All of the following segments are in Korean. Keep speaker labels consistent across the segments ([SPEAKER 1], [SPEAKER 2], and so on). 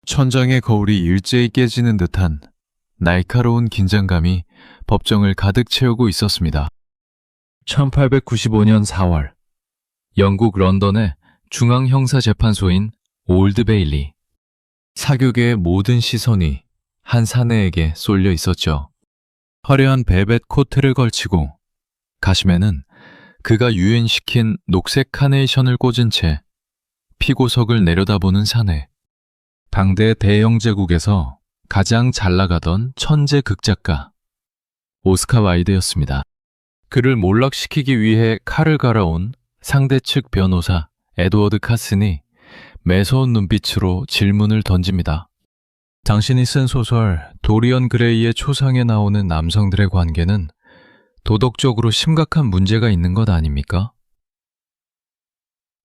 [SPEAKER 1] 천장의 거울이 일제히 깨지는 듯한 날카로운 긴장감이 법정을 가득 채우고 있었습니다. 1895년 4월, 영국 런던의 중앙형사재판소인 올드 베일리. 사교계의 모든 시선이 한 사내에게 쏠려 있었죠. 화려한 벨벳 코트를 걸치고 가심에는 그가 유인시킨 녹색 카네이션을 꽂은 채 피고석을 내려다보는 사내. 당대 대영제국에서 가장 잘 나가던 천재 극작가 오스카 와일드였습니다. 그를 몰락시키기 위해 칼을 갈아온 상대 측 변호사 에드워드 카슨이 매서운 눈빛으로 질문을 던집니다. 당신이 쓴 소설 도리언 그레이의 초상에 나오는 남성들의 관계는 도덕적으로 심각한 문제가 있는 것 아닙니까?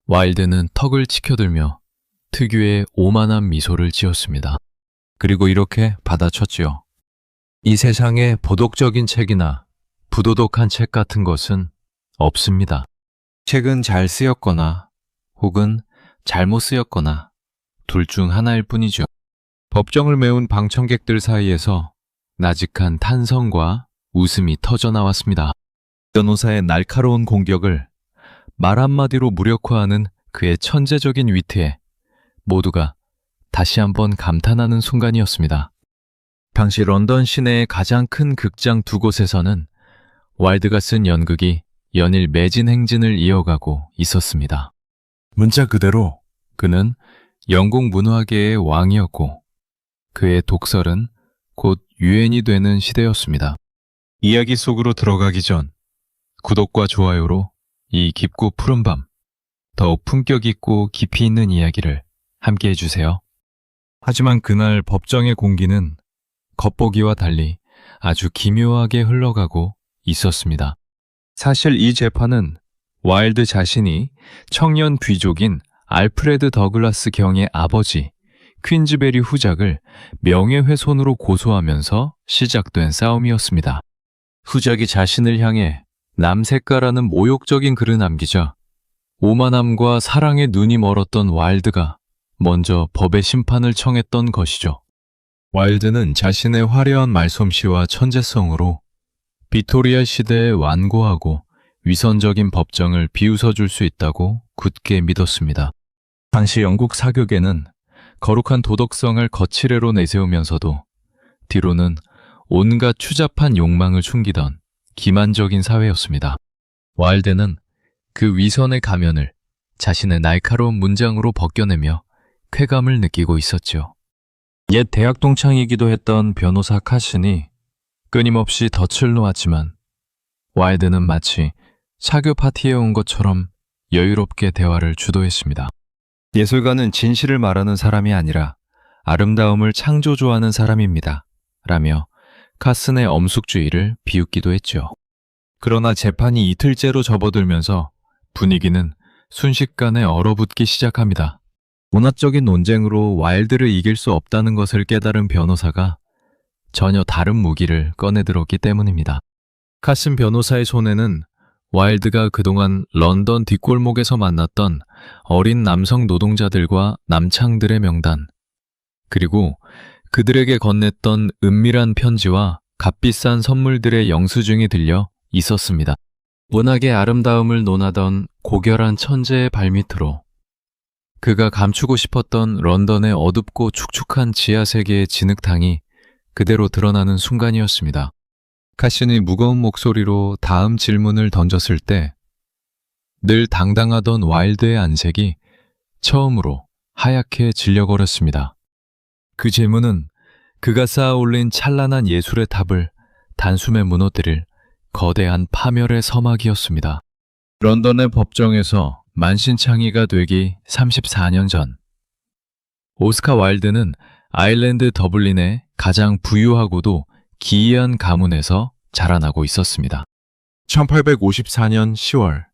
[SPEAKER 1] 와일드는 턱을 치켜들며 특유의 오만한 미소를 지었습니다. 그리고 이렇게 받아쳤지요. 이 세상에 보독적인 책이나 부도덕한 책 같은 것은 없습니다. 책은 잘 쓰였거나 혹은 잘못 쓰였거나 둘 중 하나일 뿐이죠. 법정을 메운 방청객들 사이에서 나직한 탄성과 웃음이 터져나왔습니다. 변호사의 날카로운 공격을 말 한마디로 무력화하는 그의 천재적인 위트에 모두가 다시 한번 감탄하는 순간이었습니다. 당시 런던 시내의 가장 큰 극장 두 곳에서는 와일드가 쓴 연극이 연일 매진 행진을 이어가고 있었습니다. 문자 그대로 그는 영국 문화계의 왕이었고 그의 독설은 곧 유행이 되는 시대였습니다. 이야기 속으로 들어가기 전 구독과 좋아요로 이 깊고 푸른 밤, 더욱 품격 있고 깊이 있는 이야기를 함께 해주세요. 하지만 그날 법정의 공기는 겉보기와 달리 아주 기묘하게 흘러가고 있었습니다. 사실 이 재판은 와일드 자신이 청년 귀족인 알프레드 더글라스 경의 아버지 퀸즈베리 후작을 명예훼손으로 고소하면서 시작된 싸움이었습니다. 후작이 자신을 향해 남색가라는 모욕적인 글을 남기자 오만함과 사랑에 눈이 멀었던 와일드가 먼저 법의 심판을 청했던 것이죠. 와일드는 자신의 화려한 말솜씨와 천재성으로 빅토리아 시대에 완고하고 위선적인 법정을 비웃어줄 수 있다고 굳게 믿었습니다. 당시 영국 사교계는 거룩한 도덕성을 거치레로 내세우면서도 뒤로는 온갖 추잡한 욕망을 숨기던 기만적인 사회였습니다. 와일드는 그 위선의 가면을 자신의 날카로운 문장으로 벗겨내며 쾌감을 느끼고 있었죠. 옛 대학 동창이기도 했던 변호사 카슨이 끊임없이 덫을 놓았지만 와일드는 마치 사교 파티에 온 것처럼 여유롭게 대화를 주도했습니다. 예술가는 진실을 말하는 사람이 아니라 아름다움을 창조조하는 사람입니다. 라며 카슨의 엄숙주의를 비웃기도 했죠. 그러나 재판이 이틀째로 접어들면서 분위기는 순식간에 얼어붙기 시작합니다. 문화적인 논쟁으로 와일드를 이길 수 없다는 것을 깨달은 변호사가 전혀 다른 무기를 꺼내들었기 때문입니다. 카슨 변호사의 손에는 와일드가 그동안 런던 뒷골목에서 만났던 어린 남성 노동자들과 남창들의 명단, 그리고 그들에게 건넸던 은밀한 편지와 값비싼 선물들의 영수증이 들려 있었습니다. 문학의 아름다움을 논하던 고결한 천재의 발밑으로 그가 감추고 싶었던 런던의 어둡고 축축한 지하세계의 진흙탕이 그대로 드러나는 순간이었습니다. 카슨이 무거운 목소리로 다음 질문을 던졌을 때 늘 당당하던 와일드의 안색이 처음으로 하얗게 질려버렸습니다. 그 질문은 그가 쌓아 올린 찬란한 예술의 탑을 단숨에 무너뜨릴 거대한 파멸의 서막이었습니다. 런던의 법정에서 만신창이가 되기 34년 전, 오스카 와일드는 아일랜드 더블린의 가장 부유하고도 기이한 가문에서 자라나고 있었습니다. 1854년 10월,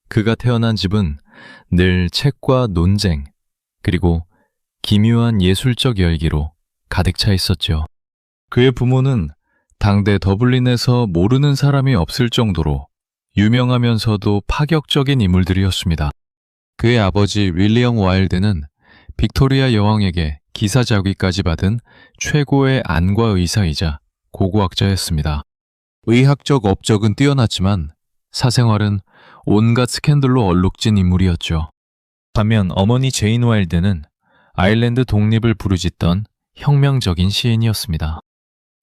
[SPEAKER 1] 그가 태어난 집은 늘 책과 논쟁, 그리고 기묘한 예술적 열기로 가득 차 있었죠. 그의 부모는 당대 더블린에서 모르는 사람이 없을 정도로 유명하면서도 파격적인 인물들이었습니다. 그의 아버지 윌리엄 와일드는 빅토리아 여왕에게 기사자위까지 받은 최고의 안과 의사이자 고고학자였습니다. 의학적 업적은 뛰어났지만 사생활은 온갖 스캔들로 얼룩진 인물이었죠. 반면 어머니 제인 와일드는 아일랜드 독립을 부르짖던 혁명적인 시인이었습니다.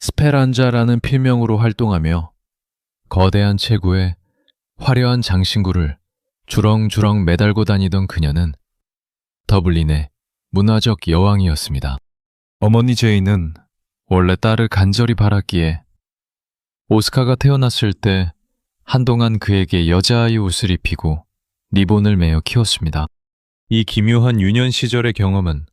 [SPEAKER 1] 스페란자라는 필명으로 활동하며 거대한 체구에 화려한 장신구를 주렁주렁 매달고 다니던 그녀는 더블린의 문화적 여왕이었습니다. 어머니 제인은 원래 딸을 간절히 바랐기에 오스카가 태어났을 때 한동안 그에게 여자아이 옷을 입히고 리본을 매어 키웠습니다. 이 기묘한 유년 시절의 경험은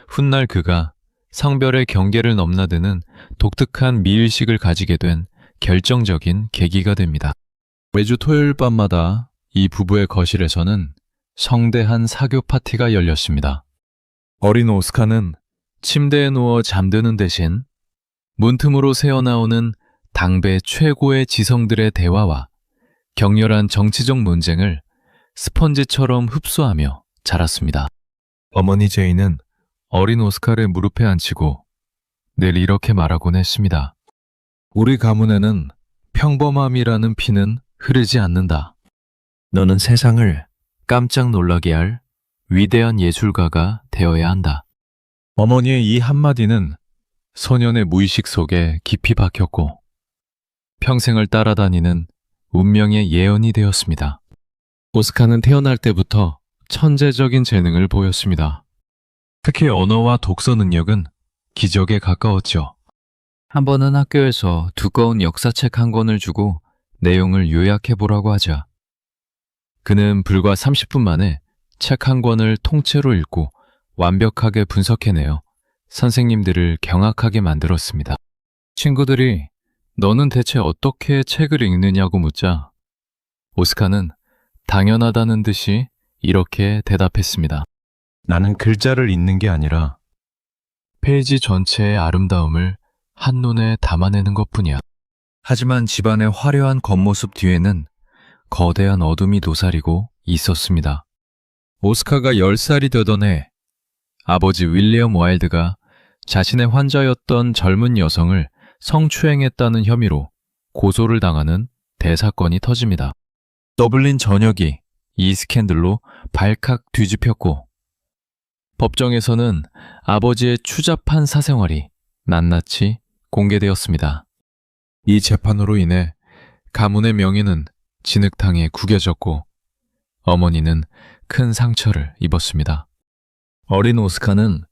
[SPEAKER 1] 훗날 그가 성별의 경계를 넘나드는 독특한 미일식을 가지게 된 결정적인 계기가 됩니다. 매주 토요일 밤마다 이 부부의 거실에서는 성대한 사교 파티가 열렸습니다. 어린 오스카는 침대에 누워 잠드는 대신 문틈으로 새어나오는 당배 최고의 지성들의 대화와 격렬한 정치적 논쟁을 스펀지처럼 흡수하며 자랐습니다. 어머니 제인은 어린 오스카를 무릎에 앉히고 늘 이렇게 말하곤 했습니다. 우리 가문에는 평범함이라는 피는 흐르지 않는다. 너는 세상을 깜짝 놀라게 할 위대한 예술가가 되어야 한다. 어머니의 이 한마디는 소년의 무의식 속에 깊이 박혔고 평생을 따라다니는 운명의 예언이 되었습니다. 오스카는 태어날 때부터 천재적인 재능을 보였습니다. 특히 언어와 독서 능력은 기적에 가까웠죠. 한 번은 학교에서 두꺼운 역사책 한 권을 주고 내용을 요약해보라고 하자 그는 불과 30분 만에 책 한 권을 통째로 읽고 완벽하게 분석해내어 선생님들을 경악하게 만들었습니다. 친구들이 너는 대체 어떻게 책을 읽느냐고 묻자 오스카는 당연하다는 듯이 이렇게 대답했습니다. 나는 글자를 읽는 게 아니라 페이지 전체의 아름다움을 한눈에 담아내는 것뿐이야. 하지만 집안의 화려한 겉모습 뒤에는 거대한 어둠이 도사리고 있었습니다. 오스카가 10살이 되던 해 아버지 윌리엄 와일드가 자신의 환자였던 젊은 여성을 성추행했다는 혐의로 고소를 당하는 대사건이 터집니다. 더블린 전역이 이 스캔들로 발칵 뒤집혔고 법정에서는 아버지의 추잡한 사생활이 낱낱이 공개되었습니다. 이 재판으로 인해 가문의 명예는 진흙탕에 구겨졌고 어머니는 큰 상처를 입었습니다. 어린 오스카는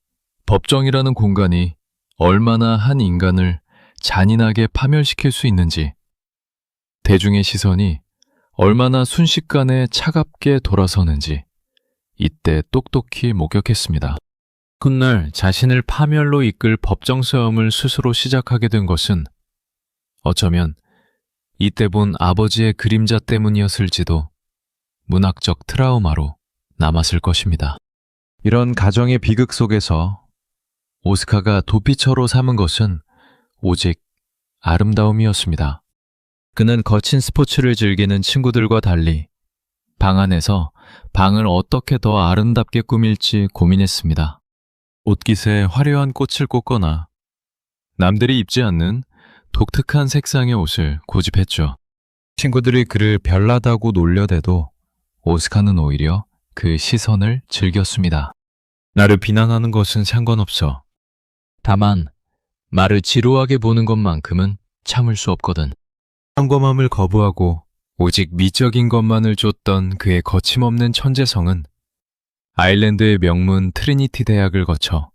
[SPEAKER 1] 법정이라는 공간이 얼마나 한 인간을 잔인하게 파멸시킬 수 있는지, 대중의 시선이 얼마나 순식간에 차갑게 돌아서는지 이때 똑똑히 목격했습니다. 훗날 자신을 파멸로 이끌 법정 싸움을 스스로 시작하게 된 것은 어쩌면 이때 본 아버지의 그림자 때문이었을지도 문학적 트라우마로 남았을 것입니다. 이런 가정의 비극 속에서 오스카가 도피처로 삼은 것은 오직 아름다움이었습니다. 그는 거친 스포츠를 즐기는 친구들과 달리 방 안에서 방을 어떻게 더 아름답게 꾸밀지 고민했습니다. 옷깃에 화려한 꽃을 꽂거나 남들이 입지 않는 독특한 색상의 옷을 고집했죠. 친구들이 그를 별나다고 놀려대도 오스카는 오히려 그 시선을 즐겼습니다. 나를 비난하는 것은 상관없어. 다만 말을 지루하게 보는 것만큼은 참을 수 없거든. 평범함을 거부하고 오직 미적인 것만을 쫓던 그의 거침없는 천재성은 아일랜드의 명문 트리니티 대학을 거쳐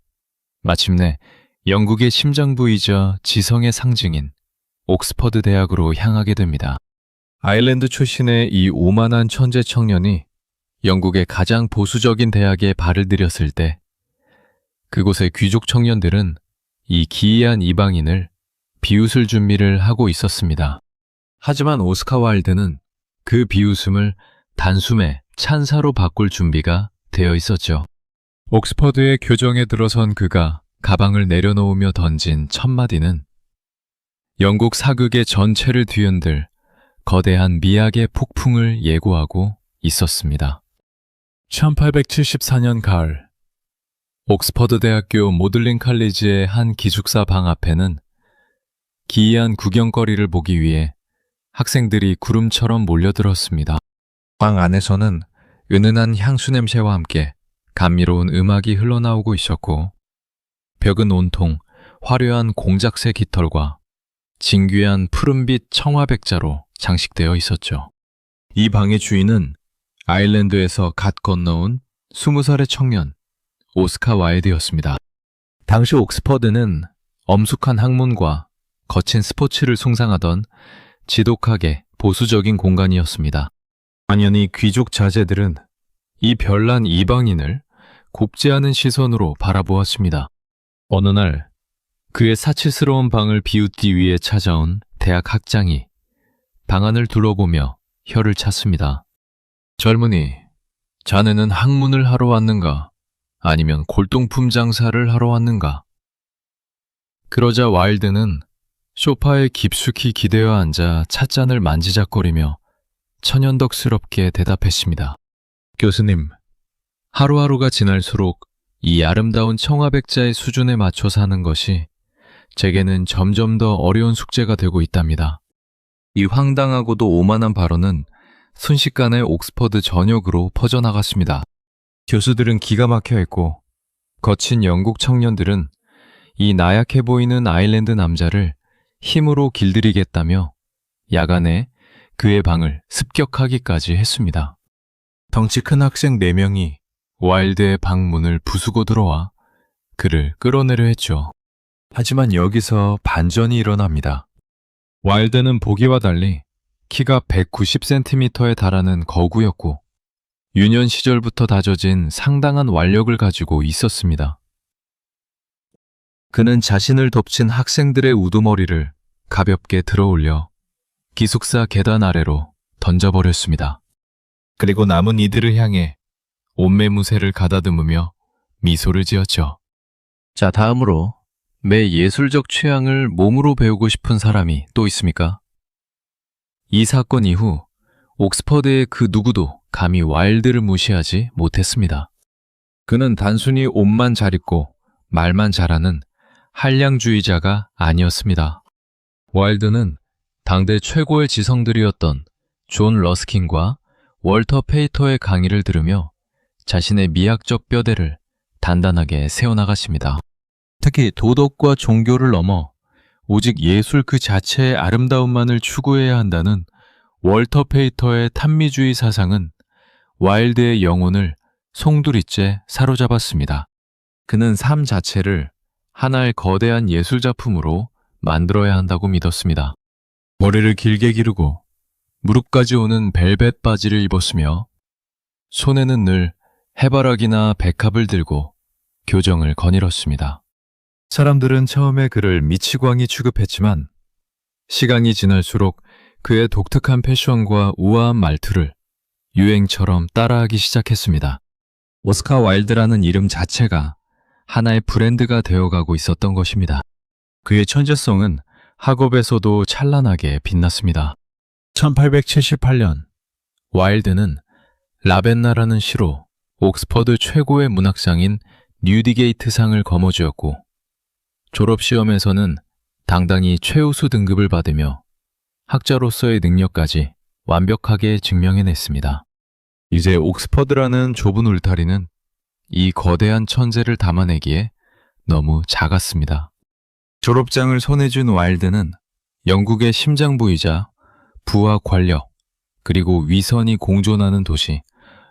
[SPEAKER 1] 마침내 영국의 심장부이자 지성의 상징인 옥스퍼드 대학으로 향하게 됩니다. 아일랜드 출신의 이 오만한 천재 청년이 영국의 가장 보수적인 대학에 발을 들였을 때 그곳의 귀족 청년들은 이 기이한 이방인을 비웃을 준비를 하고 있었습니다. 하지만 오스카 와일드는 그 비웃음을 단숨에 찬사로 바꿀 준비가 되어 있었죠. 옥스퍼드의 교정에 들어선 그가 가방을 내려놓으며 던진 첫 마디는 영국 사극의 전체를 뒤흔들 거대한 미학의 폭풍을 예고하고 있었습니다. 1874년 가을, 옥스퍼드 대학교 모들링 칼리지의 한 기숙사 방 앞에는 기이한 구경거리를 보기 위해 학생들이 구름처럼 몰려들었습니다. 방 안에서는 은은한 향수 냄새와 함께 감미로운 음악이 흘러나오고 있었고, 벽은 온통 화려한 공작새 깃털과 진귀한 푸른빛 청화백자로 장식되어 있었죠. 이 방의 주인은 아일랜드에서 갓 건너온 20살의 청년 오스카 와일드였습니다. 당시 옥스퍼드는 엄숙한 학문과 거친 스포츠를 숭상하던 지독하게 보수적인 공간이었습니다. 당연히 귀족 자제들은 이 별난 이방인을 곱지 않은 시선으로 바라보았습니다. 어느 날 그의 사치스러운 방을 비웃기 위해 찾아온 대학 학장이 방안을 둘러보며 혀를 찼습니다. 젊은이, 자네는 학문을 하러 왔는가? 아니면 골동품 장사를 하러 왔는가? 그러자 와일드는 소파에 깊숙이 기대어 앉아 찻잔을 만지작거리며 천연덕스럽게 대답했습니다. 교수님, 하루하루가 지날수록 이 아름다운 청화백자의 수준에 맞춰 사는 것이 제게는 점점 더 어려운 숙제가 되고 있답니다. 이 황당하고도 오만한 발언은 순식간에 옥스퍼드 전역으로 퍼져나갔습니다. 교수들은 기가 막혀 했고, 거친 영국 청년들은 이 나약해 보이는 아일랜드 남자를 힘으로 길들이겠다며 야간에 그의 방을 습격하기까지 했습니다. 덩치 큰 학생 4명이 와일드의 방 문을 부수고 들어와 그를 끌어내려 했죠. 하지만 여기서 반전이 일어납니다. 와일드는 보기와 달리 키가 190cm에 달하는 거구였고, 유년 시절부터 다져진 상당한 완력을 가지고 있었습니다. 그는 자신을 덮친 학생들의 우두머리를 가볍게 들어올려 기숙사 계단 아래로 던져버렸습니다. 그리고 남은 이들을 향해 옷매무새를 가다듬으며 미소를 지었죠. 자, 다음으로 매 예술적 취향을 몸으로 배우고 싶은 사람이 또 있습니까? 이 사건 이후 옥스퍼드의 그 누구도 감히 와일드를 무시하지 못했습니다. 그는 단순히 옷만 잘 입고 말만 잘하는 한량주의자가 아니었습니다. 와일드는 당대 최고의 지성들이었던 존 러스킨과 월터 페이터의 강의를 들으며 자신의 미학적 뼈대를 단단하게 세워나갔습니다. 특히 도덕과 종교를 넘어 오직 예술 그 자체의 아름다움만을 추구해야 한다는 월터 페이터의 탄미주의 사상은 와일드의 영혼을 송두리째 사로잡았습니다. 그는 삶 자체를 하나의 거대한 예술작품으로 만들어야 한다고 믿었습니다. 머리를 길게 기르고 무릎까지 오는 벨벳 바지를 입었으며 손에는 늘 해바라기나 백합을 들고 교정을 거닐었습니다. 사람들은 처음에 그를 미치광이 취급했지만 시간이 지날수록 그의 독특한 패션과 우아한 말투를 유행처럼 따라하기 시작했습니다. 오스카 와일드라는 이름 자체가 하나의 브랜드가 되어가고 있었던 것입니다. 그의 천재성은 학업에서도 찬란하게 빛났습니다. 1878년 와일드는 라벤나라는 시로 옥스퍼드 최고의 문학상인 뉴디게이트상을 거머쥐었고, 졸업시험에서는 당당히 최우수 등급을 받으며 학자로서의 능력까지 완벽하게 증명해냈습니다. 이제 옥스퍼드라는 좁은 울타리는 이 거대한 천재를 담아내기에 너무 작았습니다. 졸업장을 손에 쥔 와일드는 영국의 심장부이자 부와 권력, 그리고 위선이 공존하는 도시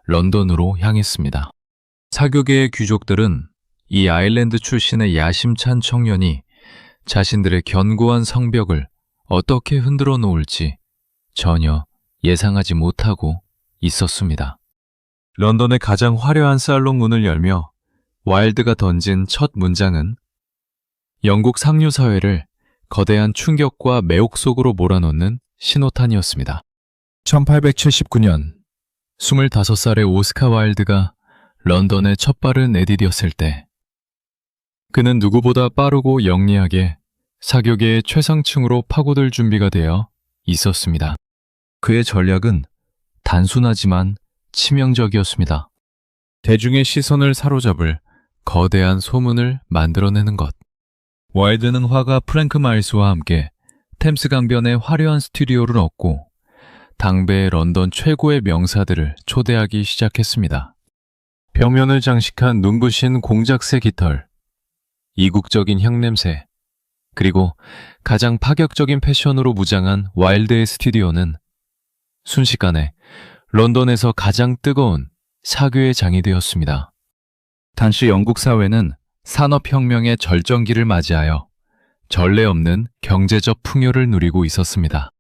[SPEAKER 1] 런던으로 향했습니다. 사교계의 귀족들은 이 아일랜드 출신의 야심찬 청년이 자신들의 견고한 성벽을 어떻게 흔들어 놓을지 전혀 예상하지 못하고 있었습니다. 런던의 가장 화려한 살롱 문을 열며 와일드가 던진 첫 문장은 영국 상류사회를 거대한 충격과 매혹 속으로 몰아넣는 신호탄이었습니다. 1879년 25살의 오스카 와일드가 런던에 첫 발을 내디뎠을 때 그는 누구보다 빠르고 영리하게 사교계의 최상층으로 파고들 준비가 되어 있었습니다. 그의 전략은 단순하지만 치명적이었습니다. 대중의 시선을 사로잡을 거대한 소문을 만들어내는 것. 와일드는 화가 프랭크 마일스와 함께 템스 강변에 화려한 스튜디오를 얻고 당대의 런던 최고의 명사들을 초대하기 시작했습니다. 벽면을 장식한 눈부신 공작새 깃털, 이국적인 향냄새, 그리고 가장 파격적인 패션으로 무장한 와일드의 스튜디오는 순식간에 런던에서 가장 뜨거운 사교의 장이 되었습니다. 당시 영국 사회는 산업혁명의 절정기를 맞이하여 전례 없는 경제적 풍요를 누리고 있었습니다.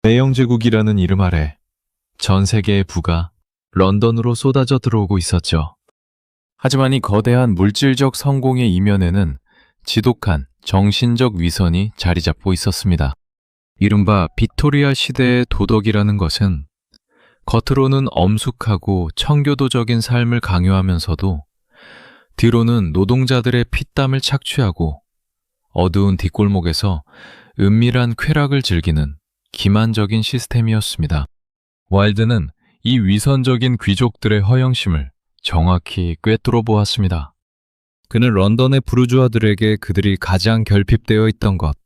[SPEAKER 1] 내영제국이라는 이름 아래 전 세계의 부가 런던으로 쏟아져 들어오고 있었죠. 하지만 이 거대한 물질적 성공의 이면에는 지독한 정신적 위선이 자리 잡고 있었습니다. 이른바 빅토리아 시대의 도덕이라는 것은 겉으로는 엄숙하고 청교도적인 삶을 강요하면서도 뒤로는 노동자들의 피땀을 착취하고 어두운 뒷골목에서 은밀한 쾌락을 즐기는 기만적인 시스템이었습니다. 와일드는 이 위선적인 귀족들의 허영심을 정확히 꿰뚫어 보았습니다. 그는 런던의 부르주아들에게 그들이 가장 결핍되어 있던 것,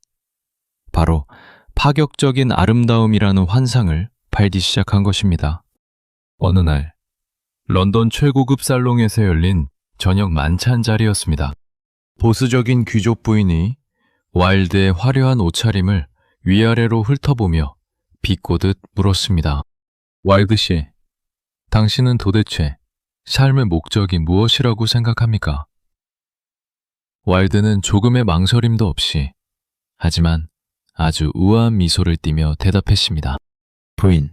[SPEAKER 1] 바로 파격적인 아름다움이라는 환상을 팔기 시작한 것입니다. 어느 날 런던 최고급 살롱에서 열린 저녁 만찬 자리였습니다. 보수적인 귀족 부인이 와일드의 화려한 옷차림을 위아래로 훑어보며 비꼬듯 물었습니다. 와일드 씨, 당신은 도대체 삶의 목적이 무엇이라고 생각합니까? 와일드는 조금의 망설임도 없이, 하지만 아주 우아한 미소를 띠며 대답했습니다. 부인,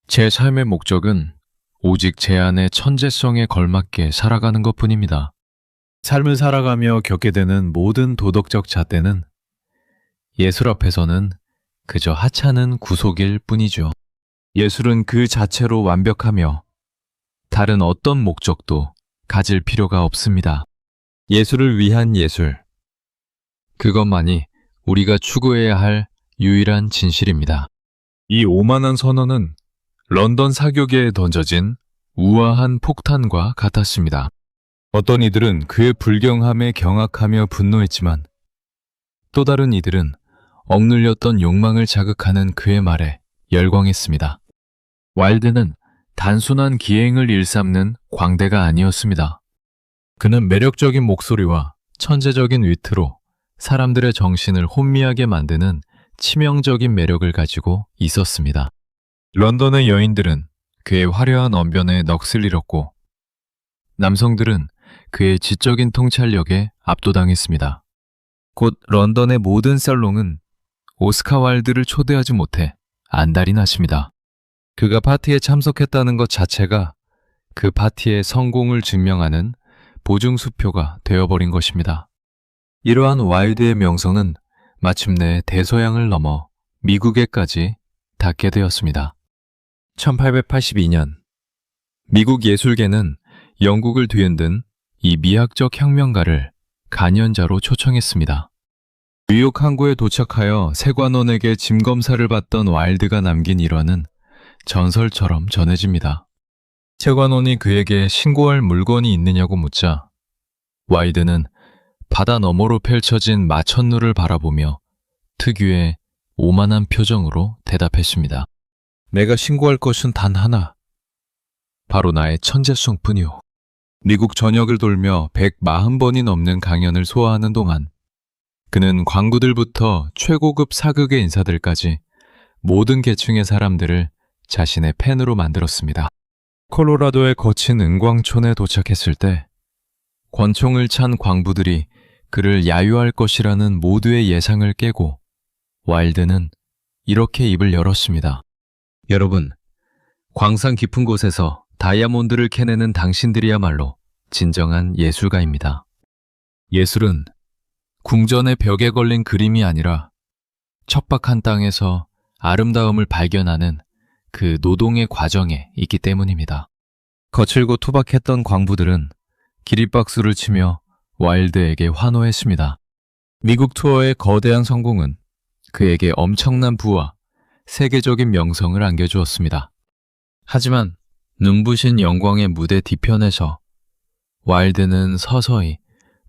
[SPEAKER 1] 제 삶의 목적은 오직 제 안의 천재성에 걸맞게 살아가는 것뿐입니다. 삶을 살아가며 겪게 되는 모든 도덕적 잣대는 예술 앞에서는 그저 하찮은 구속일 뿐이죠. 예술은 그 자체로 완벽하며 다른 어떤 목적도 가질 필요가 없습니다. 예술을 위한 예술. 그것만이 우리가 추구해야 할 유일한 진실입니다. 이 오만한 선언은 런던 사교계에 던져진 우아한 폭탄과 같았습니다. 어떤 이들은 그의 불경함에 경악하며 분노했지만 또 다른 이들은 억눌렸던 욕망을 자극하는 그의 말에 열광했습니다. 와일드는 단순한 기행을 일삼는 광대가 아니었습니다. 그는 매력적인 목소리와 천재적인 위트로 사람들의 정신을 혼미하게 만드는 치명적인 매력을 가지고 있었습니다. 런던의 여인들은 그의 화려한 언변에 넋을 잃었고 남성들은 그의 지적인 통찰력에 압도당했습니다. 곧 런던의 모든 살롱은 오스카 와일드를 초대하지 못해 안달이 났습니다. 그가 파티에 참석했다는 것 자체가 그 파티의 성공을 증명하는 보증수표가 되어버린 것입니다. 이러한 와일드의 명성은 마침내 대서양을 넘어 미국에까지 닿게 되었습니다. 1882년 미국 예술계는 영국을 뒤흔든 이 미학적 혁명가를 간연자로 초청했습니다. 뉴욕 항구에 도착하여 세관원에게 짐검사를 받던 와일드가 남긴 일화는 전설처럼 전해집니다. 세관원이 그에게 신고할 물건이 있느냐고 묻자 와일드는 바다 너머로 펼쳐진 마천루를 바라보며 특유의 오만한 표정으로 대답했습니다. 내가 신고할 것은 단 하나, 바로 나의 천재성뿐이오. 미국 전역을 돌며 140번이 넘는 강연을 소화하는 동안 그는 광부들부터 최고급 사극의 인사들까지 모든 계층의 사람들을 자신의 팬으로 만들었습니다. 콜로라도의 거친 은광촌에 도착했을 때 권총을 찬 광부들이 그를 야유할 것이라는 모두의 예상을 깨고 와일드는 이렇게 입을 열었습니다. 여러분, 광산 깊은 곳에서 다이아몬드를 캐내는 당신들이야말로 진정한 예술가입니다. 예술은 궁전의 벽에 걸린 그림이 아니라 척박한 땅에서 아름다움을 발견하는 그 노동의 과정에 있기 때문입니다. 거칠고 투박했던 광부들은 기립박수를 치며 와일드에게 환호했습니다. 미국 투어의 거대한 성공은 그에게 엄청난 부와 세계적인 명성을 안겨주었습니다. 하지만 눈부신 영광의 무대 뒤편에서 와일드는 서서히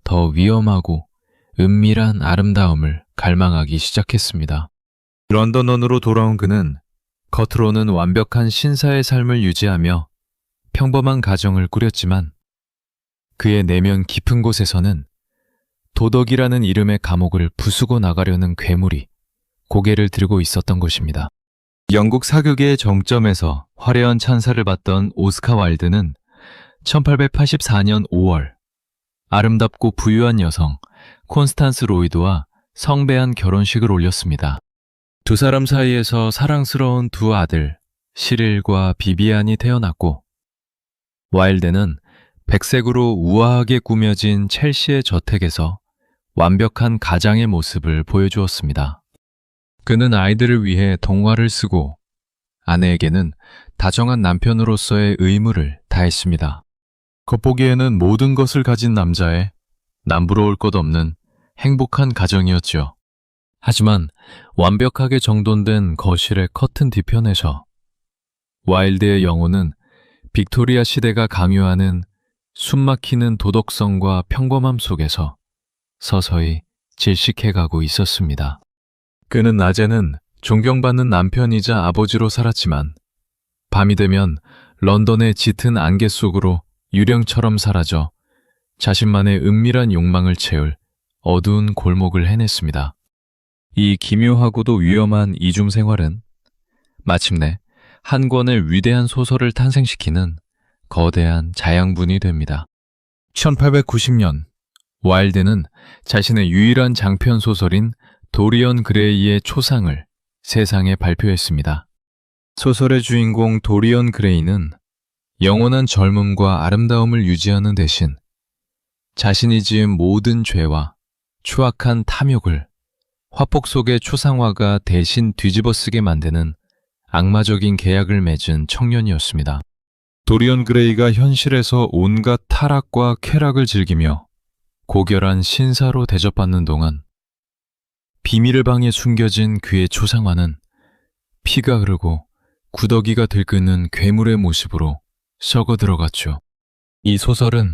[SPEAKER 1] 더 위험하고 은밀한 아름다움을 갈망하기 시작했습니다. 런던으로 돌아온 그는 겉으로는 완벽한 신사의 삶을 유지하며 평범한 가정을 꾸렸지만 그의 내면 깊은 곳에서는 도덕이라는 이름의 감옥을 부수고 나가려는 괴물이 고개를 들고 있었던 것입니다. 영국 사극의 정점에서 화려한 찬사를 받던 오스카 와일드는 1884년 5월 아름답고 부유한 여성 콘스탄스 로이드와 성배한 결혼식을 올렸습니다. 두 사람 사이에서 사랑스러운 두 아들 시릴과 비비안이 태어났고 와일드는 백색으로 우아하게 꾸며진 첼시의 저택에서 완벽한 가장의 모습을 보여주었습니다. 그는 아이들을 위해 동화를 쓰고 아내에게는 다정한 남편으로서의 의무를 다했습니다. 겉보기에는 모든 것을 가진 남자의 남부러울 것 없는 행복한 가정이었죠. 하지만 완벽하게 정돈된 거실의 커튼 뒤편에서 와일드의 영혼은 빅토리아 시대가 강요하는 숨막히는 도덕성과 평범함 속에서 서서히 질식해가고 있었습니다. 그는 낮에는 존경받는 남편이자 아버지로 살았지만 밤이 되면 런던의 짙은 안개 속으로 유령처럼 사라져 자신만의 은밀한 욕망을 채울 어두운 골목을 해냈습니다. 이 기묘하고도 위험한 이중 생활은 마침내 한 권의 위대한 소설을 탄생시키는 거대한 자양분이 됩니다. 1890년 와일드는 자신의 유일한 장편 소설인 도리언 그레이의 초상을 세상에 발표했습니다. 소설의 주인공 도리언 그레이는 영원한 젊음과 아름다움을 유지하는 대신 자신이 지은 모든 죄와 추악한 탐욕을 화폭 속의 초상화가 대신 뒤집어쓰게 만드는 악마적인 계약을 맺은 청년이었습니다. 도리언 그레이가 현실에서 온갖 타락과 쾌락을 즐기며 고결한 신사로 대접받는 동안 비밀의 방에 숨겨진 그의 초상화는 피가 흐르고 구더기가 들끓는 괴물의 모습으로 썩어 들어갔죠. 이 소설은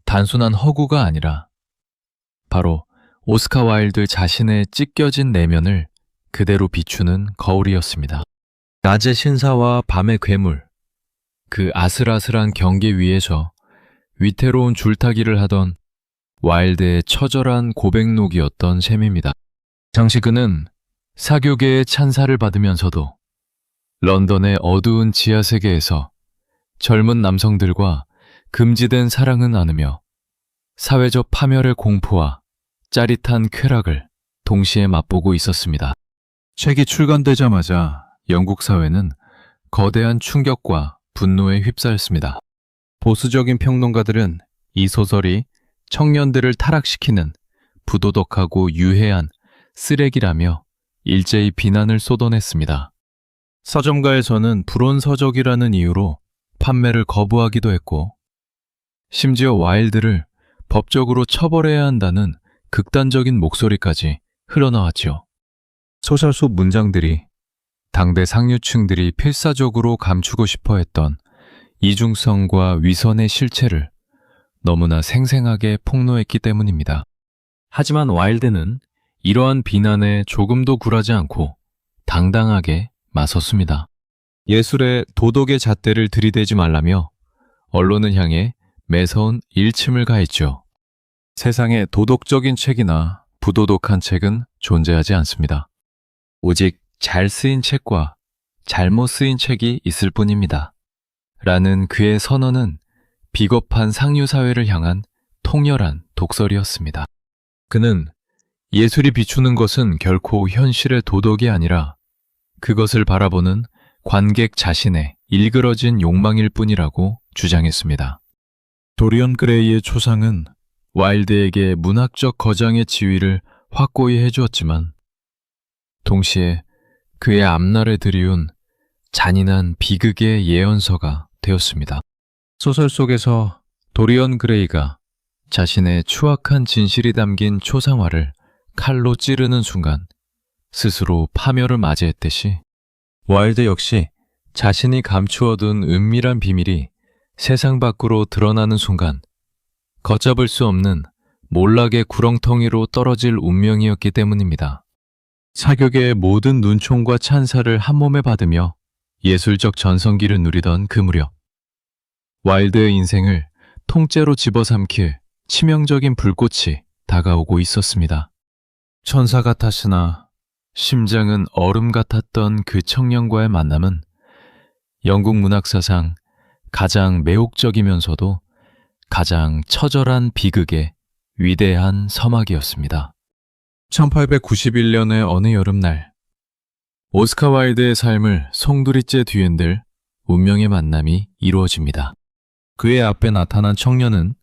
[SPEAKER 1] 단순한 허구가 아니라 바로 오스카 와일드 자신의 찢겨진 내면을 그대로 비추는 거울이었습니다. 낮의 신사와 밤의 괴물, 그 아슬아슬한 경계 위에서 위태로운 줄타기를 하던 와일드의 처절한 고백록이었던 셈입니다. 당시 그는 사교계의 찬사를 받으면서도 런던의 어두운 지하세계에서 젊은 남성들과 금지된 사랑은 나누며 사회적 파멸의 공포와 짜릿한 쾌락을 동시에 맛보고 있었습니다. 책이 출간되자마자 영국 사회는 거대한 충격과 분노에 휩싸였습니다. 보수적인 평론가들은 이 소설이 청년들을 타락시키는 부도덕하고 유해한 쓰레기라며 일제히 비난을 쏟아냈습니다. 서점가에서는 불온서적이라는 이유로 판매를 거부하기도 했고 심지어 와일드를 법적으로 처벌해야 한다는 극단적인 목소리까지 흘러나왔죠. 소설 속 문장들이 당대 상류층들이 필사적으로 감추고 싶어 했던 이중성과 위선의 실체를 너무나 생생하게 폭로했기 때문입니다. 하지만 와일드는 이러한 비난에 조금도 굴하지 않고 당당하게 맞섰습니다. 예술에 도덕의 잣대를 들이대지 말라며 언론을 향해 매서운 일침을 가했죠. 세상에 도덕적인 책이나 부도덕한 책은 존재하지 않습니다. 오직 잘 쓰인 책과 잘못 쓰인 책이 있을 뿐입니다. 라는 그의 선언은 비겁한 상류사회를 향한 통렬한 독설이었습니다. 그는 예술이 비추는 것은 결코 현실의 도덕이 아니라 그것을 바라보는 관객 자신의 일그러진 욕망일 뿐이라고 주장했습니다. 도리언 그레이의 초상은 와일드에게 문학적 거장의 지위를 확고히 해주었지만 동시에 그의 앞날에 들이운 잔인한 비극의 예언서가 되었습니다. 소설 속에서 도리언 그레이가 자신의 추악한 진실이 담긴 초상화를 칼로 찌르는 순간 스스로 파멸을 맞이했듯이 와일드 역시 자신이 감추어둔 은밀한 비밀이 세상 밖으로 드러나는 순간 걷잡을 수 없는 몰락의 구렁텅이로 떨어질 운명이었기 때문입니다. 사교계의 모든 눈총과 찬사를 한 몸에 받으며 예술적 전성기를 누리던 그 무렵, 와일드의 인생을 통째로 집어삼킬 치명적인 불꽃이 다가오고 있었습니다. 천사 같았으나 심장은 얼음 같았던 그 청년과의 만남은 영국 문학사상 가장 매혹적이면서도 가장 처절한 비극의 위대한 서막이었습니다. 1891년의 어느 여름날, 오스카 와일드의 삶을 송두리째 뒤흔들 운명의 만남이 이루어집니다. 그의 앞에 나타난 청년은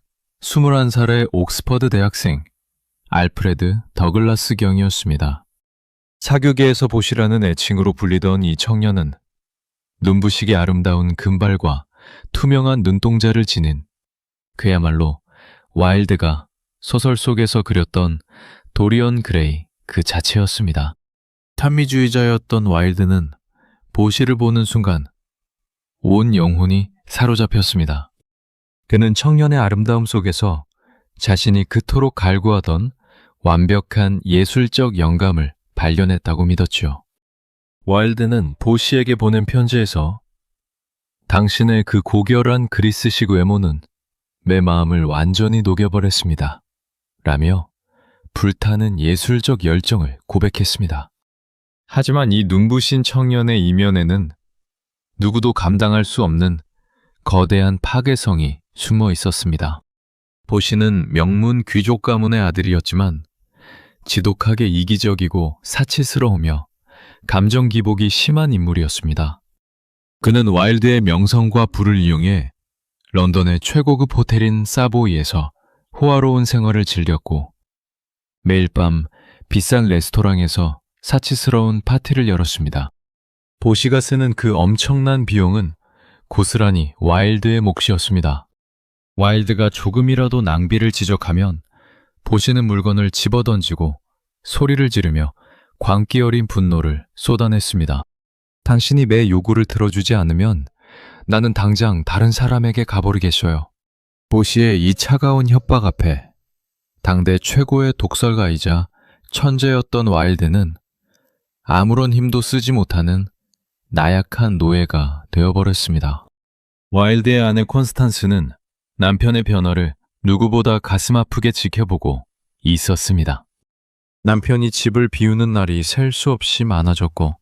[SPEAKER 1] 21살의 옥스퍼드 대학생 알프레드 더글라스 경이었습니다. 사교계에서 보시라는 애칭으로 불리던 이 청년은 눈부시게 아름다운 금발과 투명한 눈동자를 지닌 그야말로 와일드가 소설 속에서 그렸던 도리언 그레이 그 자체였습니다. 탄미주의자였던 와일드는 보시를 보는 순간 온 영혼이 사로잡혔습니다. 그는 청년의 아름다움 속에서 자신이 그토록 갈구하던 완벽한 예술적 영감을 발견했다고 믿었죠. 와일드는 보시에게 보낸 편지에서 당신의 그 고결한 그리스식 외모는 내 마음을 완전히 녹여버렸습니다. 라며 불타는 예술적 열정을 고백했습니다. 하지만 이 눈부신 청년의 이면에는 누구도 감당할 수 없는 거대한 파괴성이 숨어 있었습니다. 보시는 명문 귀족 가문의 아들이었지만 지독하게 이기적이고 사치스러우며 감정 기복이 심한 인물이었습니다. 그는 와일드의 명성과 부를 이용해 런던의 최고급 호텔인 사보이에서 호화로운 생활을 즐겼고 매일 밤 비싼 레스토랑에서 사치스러운 파티를 열었습니다. 보시가 쓰는 그 엄청난 비용은 고스란히 와일드의 몫이었습니다. 와일드가 조금이라도 낭비를 지적하면 보시는 물건을 집어던지고 소리를 지르며 광기 어린 분노를 쏟아냈습니다. 당신이 내 요구를 들어주지 않으면 나는 당장 다른 사람에게 가버리겠어요. 보시의 이 차가운 협박 앞에 당대 최고의 독설가이자 천재였던 와일드는 아무런 힘도 쓰지 못하는 나약한 노예가 되어버렸습니다. 와일드의 아내 콘스탄스는 남편의 변화를 누구보다 가슴 아프게 지켜보고 있었습니다. 남편이 집을 비우는 날이 셀 수 없이 많아졌고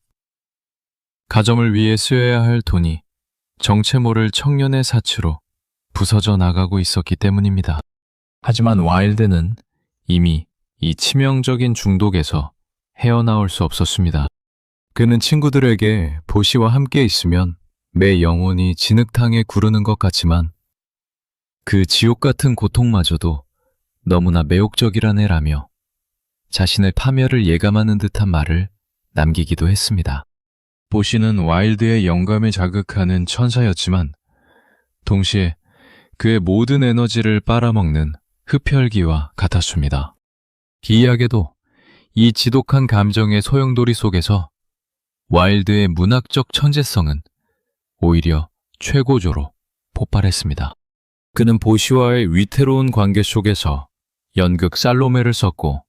[SPEAKER 1] 가정을 위해 쓰여야 할 돈이 정체 모를 청년의 사치로 부서져 나가고 있었기 때문입니다. 하지만 와일드는 이미 이 치명적인 중독에서 헤어나올 수 없었습니다. 그는 친구들에게 보시와 함께 있으면 내 영혼이 진흙탕에 구르는 것 같지만 그 지옥 같은 고통마저도 너무나 매혹적이란 애라며 자신의 파멸을 예감하는 듯한 말을 남기기도 했습니다. 보시는 와일드의 영감을 자극하는 천사였지만 동시에 그의 모든 에너지를 빨아먹는 흡혈귀와 같았습니다. 기이하게도 이 지독한 감정의 소용돌이 속에서 와일드의 문학적 천재성은 오히려 최고조로 폭발했습니다. 그는 보시와의 위태로운 관계 속에서 연극 살로메를 썼고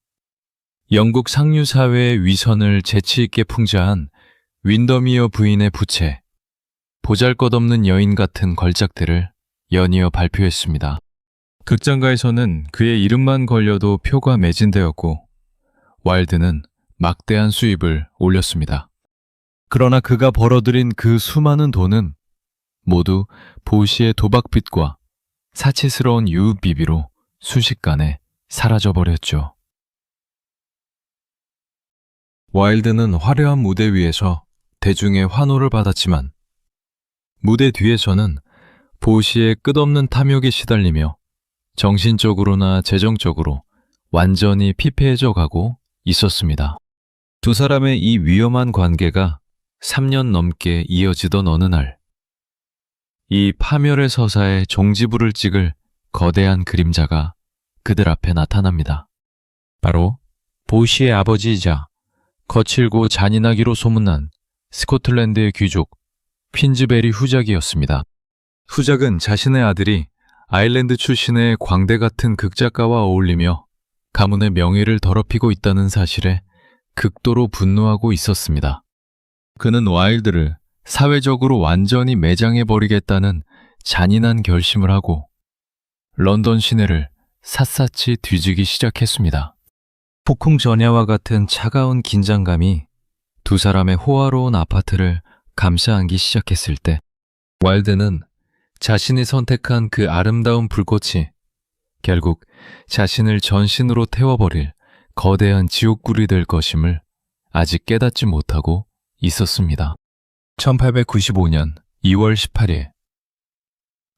[SPEAKER 1] 영국 상류사회의 위선을 재치있게 풍자한 윈더미어 부인의 부채, 보잘것없는 여인 같은 걸작들을 연이어 발표했습니다. 극장가에서는 그의 이름만 걸려도 표가 매진되었고 와일드는 막대한 수입을 올렸습니다. 그러나 그가 벌어들인 그 수많은 돈은 모두 보시의 도박빚과 사치스러운 유흥비비로 순식간에 사라져버렸죠. 와일드는 화려한 무대 위에서 대중의 환호를 받았지만 무대 뒤에서는 보시의 끝없는 탐욕에 시달리며 정신적으로나 재정적으로 완전히 피폐해져 가고 있었습니다. 두 사람의 이 위험한 관계가 3년 넘게 이어지던 어느 날, 이 파멸의 서사에 종지부를 찍을 거대한 그림자가 그들 앞에 나타납니다. 바로 보시의 아버지이자 거칠고 잔인하기로 소문난 스코틀랜드의 귀족 퀸즈베리 후작이었습니다. 후작은 자신의 아들이 아일랜드 출신의 광대 같은 극작가와 어울리며 가문의 명예를 더럽히고 있다는 사실에 극도로 분노하고 있었습니다. 그는 와일드를 사회적으로 완전히 매장해버리겠다는 잔인한 결심을 하고 런던 시내를 샅샅이 뒤지기 시작했습니다. 폭풍 전야와 같은 차가운 긴장감이 두 사람의 호화로운 아파트를 감싸 안기 시작했을 때 와일드는 자신이 선택한 그 아름다운 불꽃이 결국 자신을 전신으로 태워버릴 거대한 지옥불이 될 것임을 아직 깨닫지 못하고 있었습니다. 1895년 2월 18일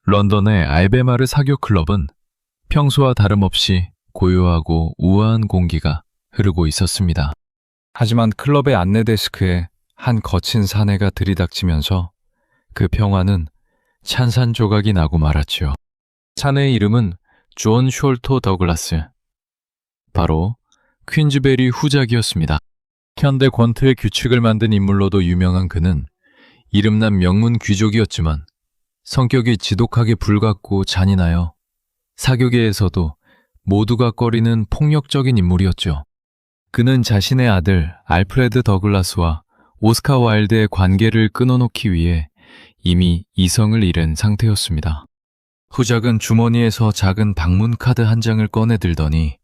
[SPEAKER 1] 런던의 알베마르 사교 클럽은 평소와 다름없이 고요하고 우아한 공기가 흐르고 있었습니다. 하지만 클럽의 안내 데스크에 한 거친 사내가 들이닥치면서 그 평화는 찬산조각이 나고 말았지요. 사내의 이름은 존 숄토 더글라스. 바로 퀸즈베리 후작이었습니다. 현대 권투의 규칙을 만든 인물로도 유명한 그는 이름난 명문 귀족이었지만 성격이 지독하게 불같고 잔인하여 사교계에서도 모두가 꺼리는 폭력적인 인물이었죠. 그는 자신의 아들 알프레드 더글라스와 오스카 와일드의 관계를 끊어놓기 위해 이미 이성을 잃은 상태였습니다. 후작은 주머니에서 작은 방문 카드 한 장을 꺼내들더니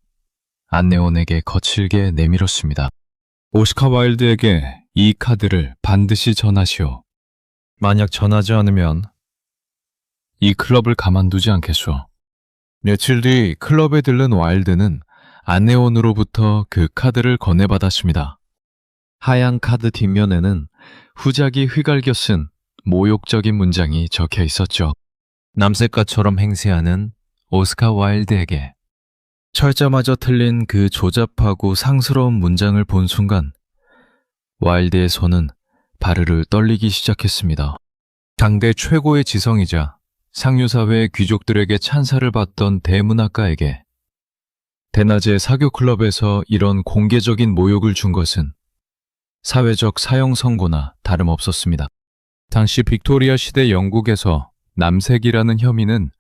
[SPEAKER 1] 안내원에게 거칠게 내밀었습니다. 오스카 와일드에게 이 카드를 반드시 전하시오. 만약 전하지 않으면 이 클럽을 가만두지 않겠소. 며칠 뒤 클럽에 들른 와일드는 안내원으로부터 그 카드를 건네받았습니다. 하얀 카드 뒷면에는 후작이 휘갈겨 쓴 모욕적인 문장이 적혀 있었죠. 남색가처럼 행세하는 오스카 와일드에게. 철자마저 틀린 그 조잡하고 상스러운 문장을 본 순간 와일드의 손은 바르르 떨리기 시작했습니다. 당대 최고의 지성이자 상류사회의 귀족들에게 찬사를 받던 대문학가에게 대낮에 사교클럽에서 이런 공개적인 모욕을 준 것은 사회적 사형 선고나 다름없었습니다. 당시 빅토리아 시대 영국에서 남색이라는 혐의는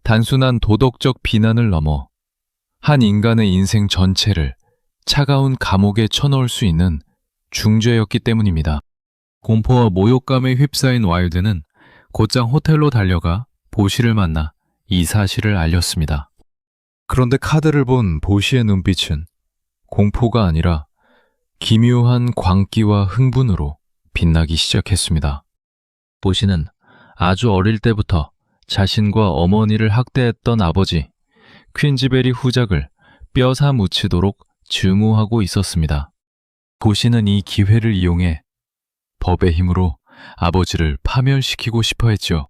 [SPEAKER 1] 단순한 도덕적 비난을 넘어 한 인간의 인생 전체를 차가운 감옥에 쳐넣을 수 있는 중죄였기 때문입니다. 공포와 모욕감에 휩싸인 와일드는 곧장 호텔로 달려가 보시를 만나 이 사실을 알렸습니다. 그런데 카드를 본 보시의 눈빛은 공포가 아니라 기묘한 광기와 흥분으로 빛나기 시작했습니다. 보시는 아주 어릴 때부터 자신과 어머니를 학대했던 아버지 퀸즈베리 후작을 뼈사 묻히도록 증오하고 있었습니다. 보시는 이 기회를 이용해 법의 힘으로 아버지를 파멸시키고 싶어 했죠.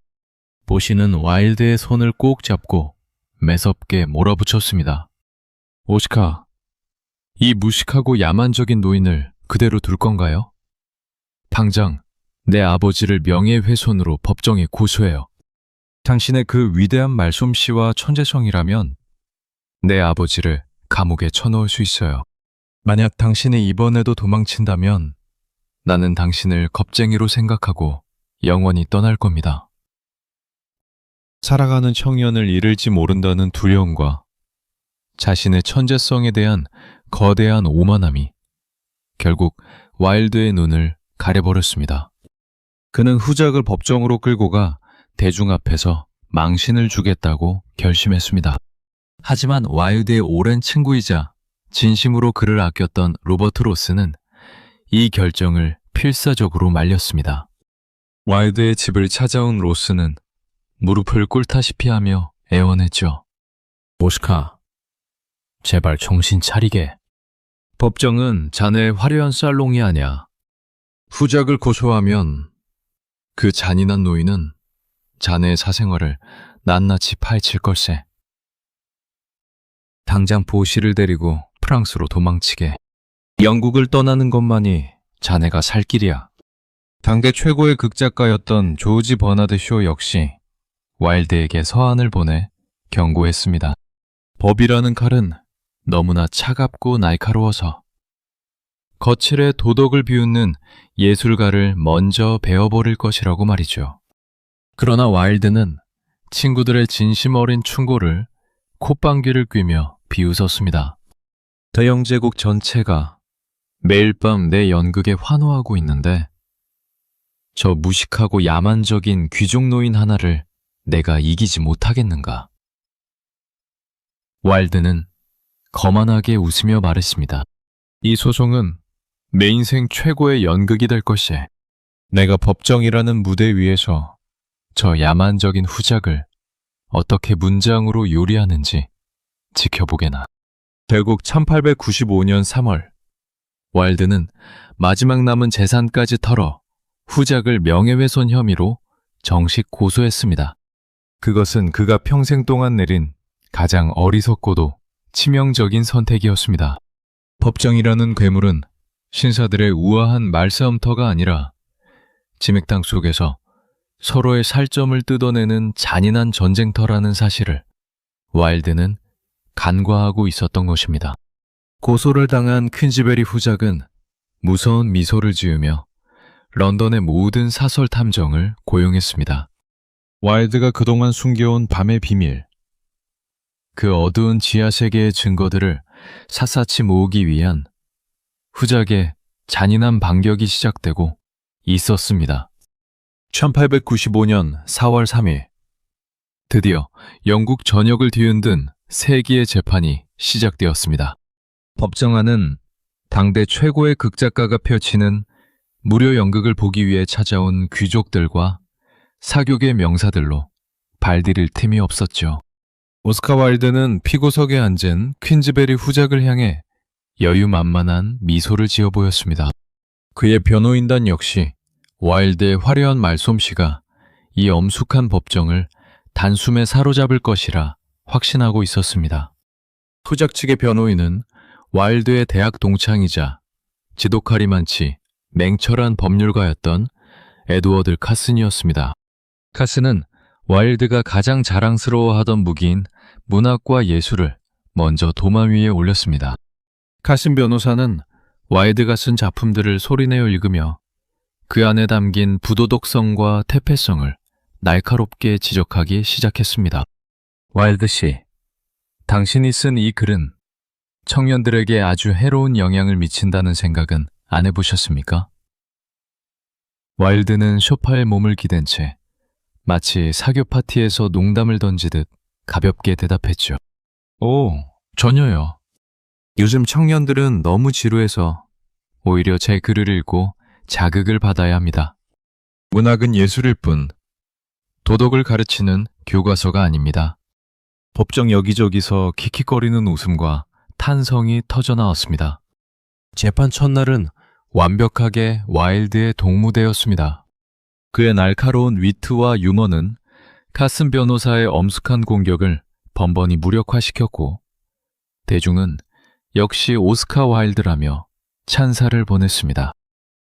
[SPEAKER 1] 보시는 와일드의 손을 꼭 잡고 매섭게 몰아붙였습니다. 오스카, 이 무식하고 야만적인 노인을 그대로 둘 건가요? 당장 내 아버지를 명예훼손으로 법정에 고소해요. 당신의 그 위대한 말솜씨와 천재성이라면 내 아버지를 감옥에 쳐넣을 수 있어요. 만약 당신이 이번에도 도망친다면 나는 당신을 겁쟁이로 생각하고 영원히 떠날 겁니다. 살아가는 청년을 잃을지 모른다는 두려움과 자신의 천재성에 대한 거대한 오만함이 결국 와일드의 눈을 가려버렸습니다. 그는 후작을 법정으로 끌고 가 대중 앞에서 망신을 주겠다고 결심했습니다. 하지만 와일드의 오랜 친구이자 진심으로 그를 아꼈던 로버트 로스는 이 결정을 필사적으로 말렸습니다. 와일드의 집을 찾아온 로스는 무릎을 꿇다시피 하며 애원했죠. 오스카, 제발 정신 차리게. 법정은 자네의 화려한 살롱이 아니야. 후작을 고소하면 그 잔인한 노인은 자네의 사생활을 낱낱이 파헤칠 걸세. 당장 보시를 데리고 프랑스로 도망치게. 영국을 떠나는 것만이 자네가 살 길이야. 당대 최고의 극작가였던 조지 버나드 쇼 역시 와일드에게 서한을 보내 경고했습니다. 법이라는 칼은 너무나 차갑고 날카로워서 거칠의 도덕을 비웃는 예술가를 먼저 베어버릴 것이라고 말이죠. 그러나 와일드는 친구들의 진심 어린 충고를 콧방귀를 뀌며 비웃었습니다. 대영제국 전체가 매일 밤 내 연극에 환호하고 있는데 저 무식하고 야만적인 귀족 노인 하나를 내가 이기지 못하겠는가? 와일드는 거만하게 웃으며 말했습니다. 이 소송은 내 인생 최고의 연극이 될 것이. 내가 법정이라는 무대 위에서 저 야만적인 후작을 어떻게 문장으로 요리하는지 지켜보게나. 결국 1895년 3월, 와일드는 마지막 남은 재산까지 털어 후작을 명예훼손 혐의로 정식 고소했습니다. 그것은 그가 평생 동안 내린 가장 어리석고도 치명적인 선택이었습니다. 법정이라는 괴물은 신사들의 우아한 말싸움터가 아니라 지맥당 속에서 서로의 살점을 뜯어내는 잔인한 전쟁터라는 사실을 와일드는 간과하고 있었던 것입니다. 고소를 당한 퀸즈베리 후작은 무서운 미소를 지으며 런던의 모든 사설 탐정을 고용했습니다. 와일드가 그동안 숨겨온 밤의 비밀, 그 어두운 지하 세계의 증거들을 샅샅이 모으기 위한 후작의 잔인한 반격이 시작되고 있었습니다. 1895년 4월 3일, 드디어 영국 전역을 뒤흔든 세기의 재판이 시작되었습니다. 법정안은 당대 최고의 극작가가 펼치는 무료 연극을 보기 위해 찾아온 귀족들과 사교계 명사들로 발디딜 틈이 없었죠. 오스카 와일드는 피고석에 앉은 퀸즈베리 후작을 향해 여유만만한 미소를 지어 보였습니다. 그의 변호인단 역시 와일드의 화려한 말솜씨가 이 엄숙한 법정을 단숨에 사로잡을 것이라 확신하고 있었습니다. 후작 측의 변호인은 와일드의 대학 동창이자 지독하리 많지 맹철한 법률가였던 에드워드 카슨이었습니다. 카슨은 와일드가 가장 자랑스러워하던 무기인 문학과 예술을 먼저 도마 위에 올렸습니다. 카슨 변호사는 와일드가 쓴 작품들을 소리내어 읽으며 그 안에 담긴 부도덕성과 태폐성을 날카롭게 지적하기 시작했습니다. 와일드 씨, 당신이 쓴 이 글은 청년들에게 아주 해로운 영향을 미친다는 생각은 안 해보셨습니까? 와일드는 소파에 몸을 기댄 채 마치 사교 파티에서 농담을 던지듯 가볍게 대답했죠. 오, 전혀요. 요즘 청년들은 너무 지루해서 오히려 제 글을 읽고 자극을 받아야 합니다. 문학은 예술일 뿐 도덕을 가르치는 교과서가 아닙니다. 법정 여기저기서 킥킥거리는 웃음과 탄성이 터져나왔습니다. 재판 첫날은 완벽하게 와일드의 동무대였습니다. 그의 날카로운 위트와 유머는 카슨 변호사의 엄숙한 공격을 번번이 무력화시켰고 대중은 역시 오스카 와일드라며 찬사를 보냈습니다.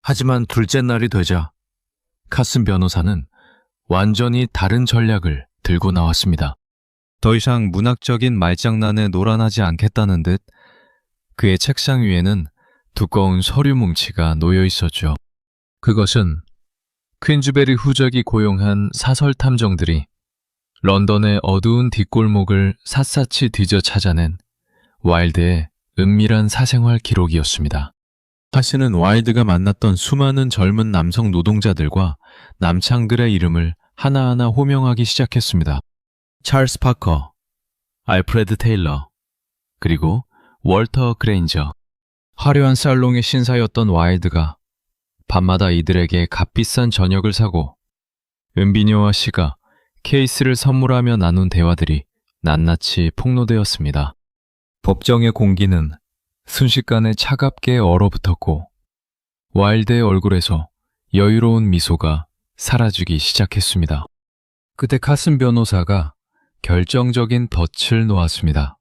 [SPEAKER 1] 하지만 둘째 날이 되자 카슨 변호사는 완전히 다른 전략을 들고 나왔습니다. 더 이상 문학적인 말장난에 놀아나지 않겠다는 듯 그의 책상 위에는 두꺼운 서류 뭉치가 놓여 있었죠. 그것은 퀸즈베리 후작이 고용한 사설 탐정들이 런던의 어두운 뒷골목을 샅샅이 뒤져 찾아낸 와일드의 은밀한 사생활 기록이었습니다. 카슨은 와일드가 만났던 수많은 젊은 남성 노동자들과 남창들의 이름을 하나하나 호명하기 시작했습니다. 찰스 파커, 알프레드 테일러, 그리고 월터 그레인저. 화려한 살롱의 신사였던 와일드가 밤마다 이들에게 값비싼 저녁을 사고 은비녀와 시가 케이스를 선물하며 나눈 대화들이 낱낱이 폭로되었습니다. 법정의 공기는 순식간에 차갑게 얼어붙었고 와일드의 얼굴에서 여유로운 미소가 사라지기 시작했습니다. 그때 카슨 변호사가 결정적인 덫을 놓았습니다.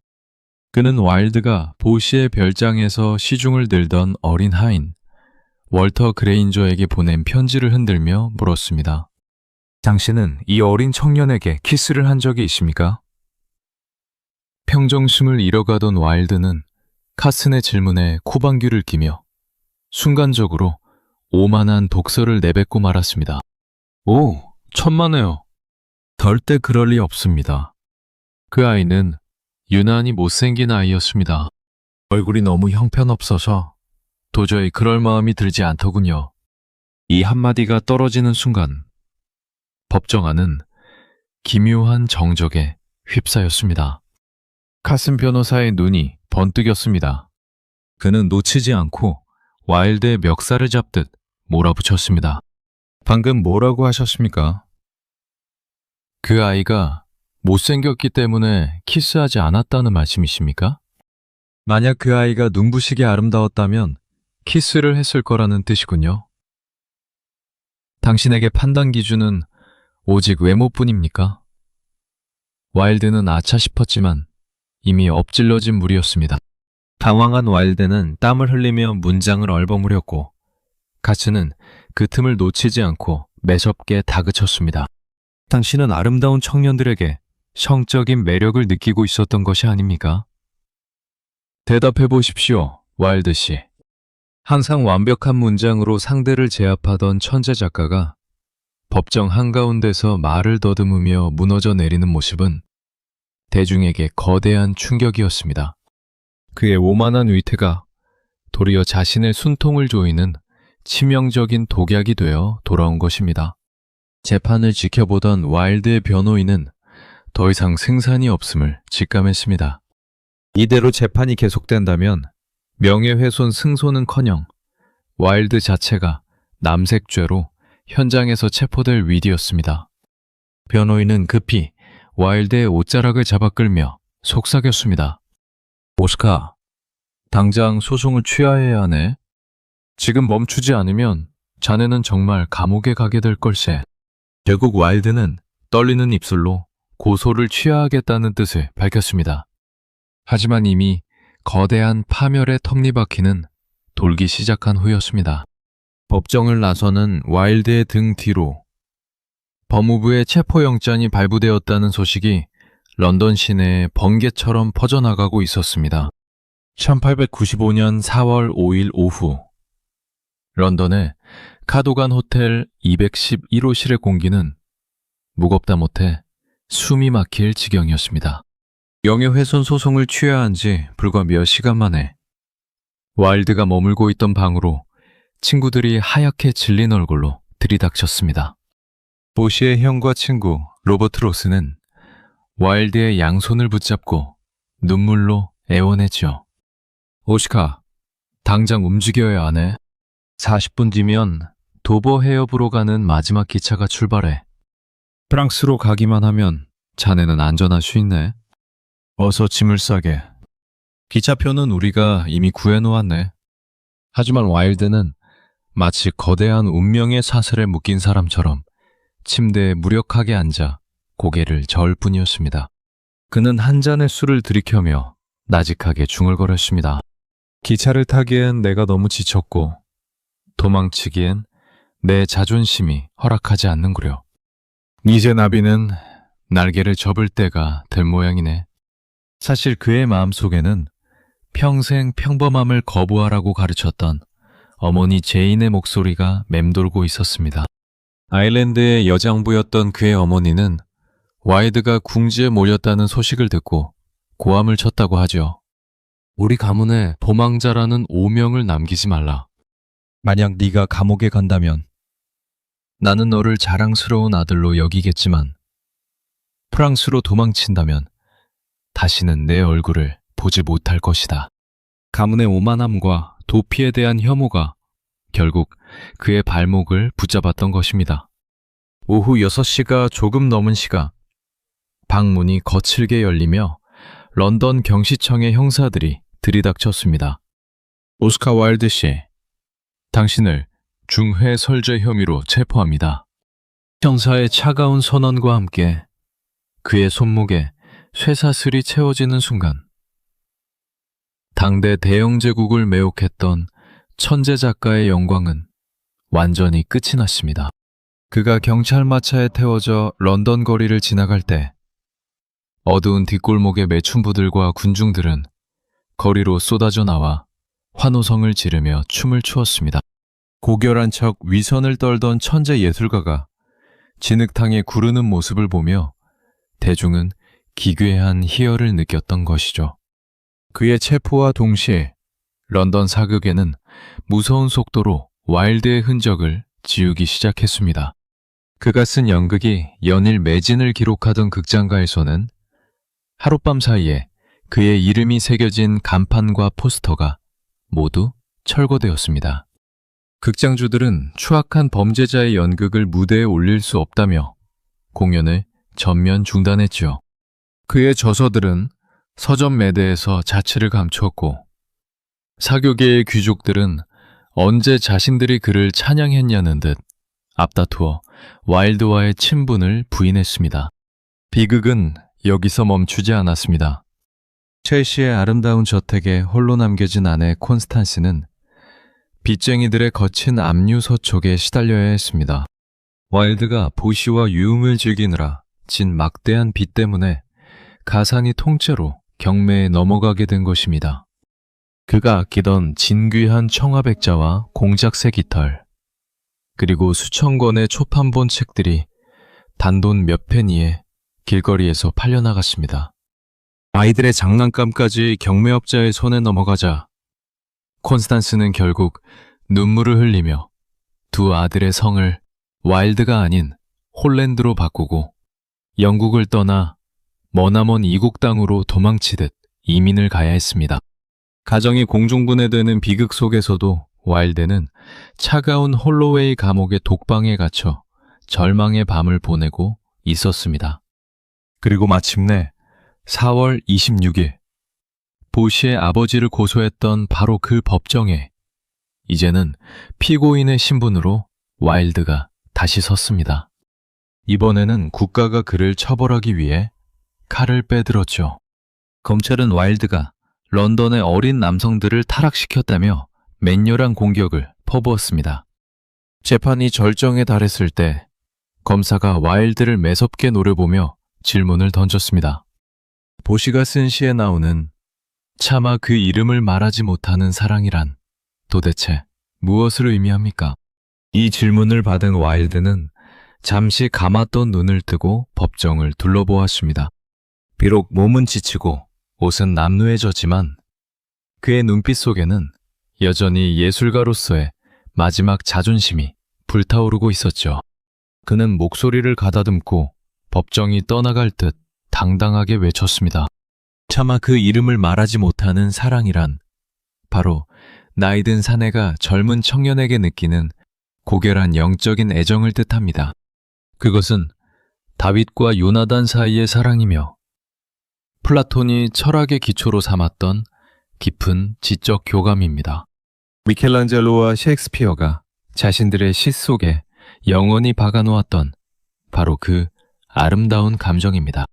[SPEAKER 1] 그는 와일드가 보시의 별장에서 시중을 들던 어린 하인 월터 그레인저에게 보낸 편지를 흔들며 물었습니다. 당신은 이 어린 청년에게 키스를 한 적이 있습니까? 평정심을 잃어가던 와일드는 카슨의 질문에 코방귀를 끼며 순간적으로 오만한 독서를 내뱉고 말았습니다. 오, 천만에요. 절대 그럴 리 없습니다. 그 아이는 유난히 못생긴 아이였습니다. 얼굴이 너무 형편없어서 도저히 그럴 마음이 들지 않더군요. 이 한마디가 떨어지는 순간 법정안은 기묘한 정적에 휩싸였습니다. 카슨 변호사의 눈이 번뜩였습니다. 그는 놓치지 않고 와일드의 멱살을 잡듯 몰아붙였습니다. 방금 뭐라고 하셨습니까? 그 아이가 못생겼기 때문에 키스하지 않았다는 말씀이십니까? 만약 그 아이가 눈부시게 아름다웠다면 키스를 했을 거라는 뜻이군요. 당신에게 판단 기준은 오직 외모뿐입니까? 와일드는 아차 싶었지만 이미 엎질러진 물이었습니다. 당황한 와일드는 땀을 흘리며 문장을 얼버무렸고 카츠는 그 틈을 놓치지 않고 매섭게 다그쳤습니다. 당신은 아름다운 청년들에게 성적인 매력을 느끼고 있었던 것이 아닙니까? 대답해 보십시오, 와일드 씨. 항상 완벽한 문장으로 상대를 제압하던 천재 작가가 법정 한가운데서 말을 더듬으며 무너져 내리는 모습은 대중에게 거대한 충격이었습니다. 그의 오만한 위태가 도리어 자신의 순통을 조이는 치명적인 독약이 되어 돌아온 것입니다. 재판을 지켜보던 와일드의 변호인은 더 이상 생산이 없음을 직감했습니다. 이대로 재판이 계속된다면 명예훼손 승소는커녕 와일드 자체가 남색죄로 현장에서 체포될 위기였습니다. 변호인은 급히 와일드의 옷자락을 잡아 끌며 속삭였습니다. 오스카, 당장 소송을 취하해야 하네. 지금 멈추지 않으면 자네는 정말 감옥에 가게 될 걸세. 결국 와일드는 떨리는 입술로 고소를 취하하겠다는 뜻을 밝혔습니다. 하지만 이미 거대한 파멸의 톱니바퀴는 돌기 시작한 후였습니다. 법정을 나서는 와일드의 등 뒤로 법무부의 체포영장이 발부되었다는 소식이 런던 시내에 번개처럼 퍼져나가고 있었습니다. 1895년 4월 5일 오후 런던의 카도간 호텔 211호실의 공기는 무겁다 못해 숨이 막힐 지경이었습니다. 명예훼손 소송을 취하한 지 불과 몇 시간 만에 와일드가 머물고 있던 방으로 친구들이 하얗게 질린 얼굴로 들이닥쳤습니다. 보시의 형과 친구 로버트 로스는 와일드의 양손을 붙잡고 눈물로 애원했죠. 오시카, 당장 움직여야 하네. 40분 뒤면 도버 해협으로 가는 마지막 기차가 출발해. 프랑스로 가기만 하면 자네는 안전할 수 있네. 어서 짐을 싸게. 기차표는 우리가 이미 구해놓았네. 하지만 와일드는 마치 거대한 운명의 사슬에 묶인 사람처럼 침대에 무력하게 앉아 고개를 저을 뿐이었습니다. 그는 한 잔의 술을 들이켜며 나직하게 중얼거렸습니다. 기차를 타기엔 내가 너무 지쳤고 도망치기엔 내 자존심이 허락하지 않는구려. 이제 나비는 날개를 접을 때가 될 모양이네. 사실 그의 마음속에는 평생 평범함을 거부하라고 가르쳤던 어머니 제인의 목소리가 맴돌고 있었습니다. 아일랜드의 여장부였던 그의 어머니는 와일드가 궁지에 몰렸다는 소식을 듣고 고함을 쳤다고 하죠. 우리 가문에 도망자라는 오명을 남기지 말라. 만약 네가 감옥에 간다면 나는 너를 자랑스러운 아들로 여기겠지만 프랑스로 도망친다면 다시는 내 얼굴을 보지 못할 것이다. 가문의 오만함과 도피에 대한 혐오가 결국 그의 발목을 붙잡았던 것입니다. 오후 6시가 조금 넘은 시각, 방문이 거칠게 열리며 런던 경시청의 형사들이 들이닥쳤습니다. 오스카 와일드 씨, 당신을 중회설죄 혐의로 체포합니다. 형사의 차가운 선언과 함께 그의 손목에 쇠사슬이 채워지는 순간 당대 대영 제국을 매혹했던 천재 작가의 영광은 완전히 끝이 났습니다. 그가 경찰 마차에 태워져 런던 거리를 지나갈 때 어두운 뒷골목의 매춘부들과 군중들은 거리로 쏟아져 나와 환호성을 지르며 춤을 추었습니다. 고결한 척 위선을 떨던 천재 예술가가 진흙탕에 구르는 모습을 보며 대중은 기괴한 희열을 느꼈던 것이죠. 그의 체포와 동시에 런던 사극에는 무서운 속도로 와일드의 흔적을 지우기 시작했습니다. 그가 쓴 연극이 연일 매진을 기록하던 극장가에서는 하룻밤 사이에 그의 이름이 새겨진 간판과 포스터가 모두 철거되었습니다. 극장주들은 추악한 범죄자의 연극을 무대에 올릴 수 없다며 공연을 전면 중단했지요. 그의 저서들은 서점 매대에서 자취를 감추었고 사교계의 귀족들은 언제 자신들이 그를 찬양했냐는 듯 앞다투어 와일드와의 친분을 부인했습니다. 비극은 여기서 멈추지 않았습니다. 첼시의 아름다운 저택에 홀로 남겨진 아내 콘스탄스는 빚쟁이들의 거친 압류서촉에 시달려야 했습니다. 와일드가 보시와 유흥을 즐기느라 진 막대한 빚 때문에 가산이 통째로 경매에 넘어가게 된 것입니다. 그가 아끼던 진귀한 청아백자와 공작새 깃털, 그리고 수천 권의 초판본 책들이 단돈 몇 페니에 길거리에서 팔려나갔습니다. 아이들의 장난감까지 경매업자의 손에 넘어가자 콘스탄스는 결국 눈물을 흘리며 두 아들의 성을 와일드가 아닌 홀랜드로 바꾸고 영국을 떠나 머나먼 이국 땅으로 도망치듯 이민을 가야 했습니다. 가정이 공중분해되는 비극 속에서도 와일드는 차가운 홀로웨이 감옥의 독방에 갇혀 절망의 밤을 보내고 있었습니다. 그리고 마침내 4월 26일 보시의 아버지를 고소했던 바로 그 법정에 이제는 피고인의 신분으로 와일드가 다시 섰습니다. 이번에는 국가가 그를 처벌하기 위해 칼을 빼들었죠. 검찰은 와일드가 런던의 어린 남성들을 타락시켰다며 맹렬한 공격을 퍼부었습니다. 재판이 절정에 달했을 때 검사가 와일드를 매섭게 노려보며 질문을 던졌습니다. 보시가 쓴 시에 나오는 차마 그 이름을 말하지 못하는 사랑이란 도대체 무엇을 의미합니까? 이 질문을 받은 와일드는 잠시 감았던 눈을 뜨고 법정을 둘러보았습니다. 비록 몸은 지치고 옷은 남루해졌지만 그의 눈빛 속에는 여전히 예술가로서의 마지막 자존심이 불타오르고 있었죠. 그는 목소리를 가다듬고 법정이 떠나갈 듯 당당하게 외쳤습니다. 차마 그 이름을 말하지 못하는 사랑이란 바로 나이든 사내가 젊은 청년에게 느끼는 고결한 영적인 애정을 뜻합니다. 그것은 다윗과 요나단 사이의 사랑이며 플라톤이 철학의 기초로 삼았던 깊은 지적 교감입니다. 미켈란젤로와 셰익스피어가 자신들의 시 속에 영원히 박아놓았던 바로 그 아름다운 감정입니다.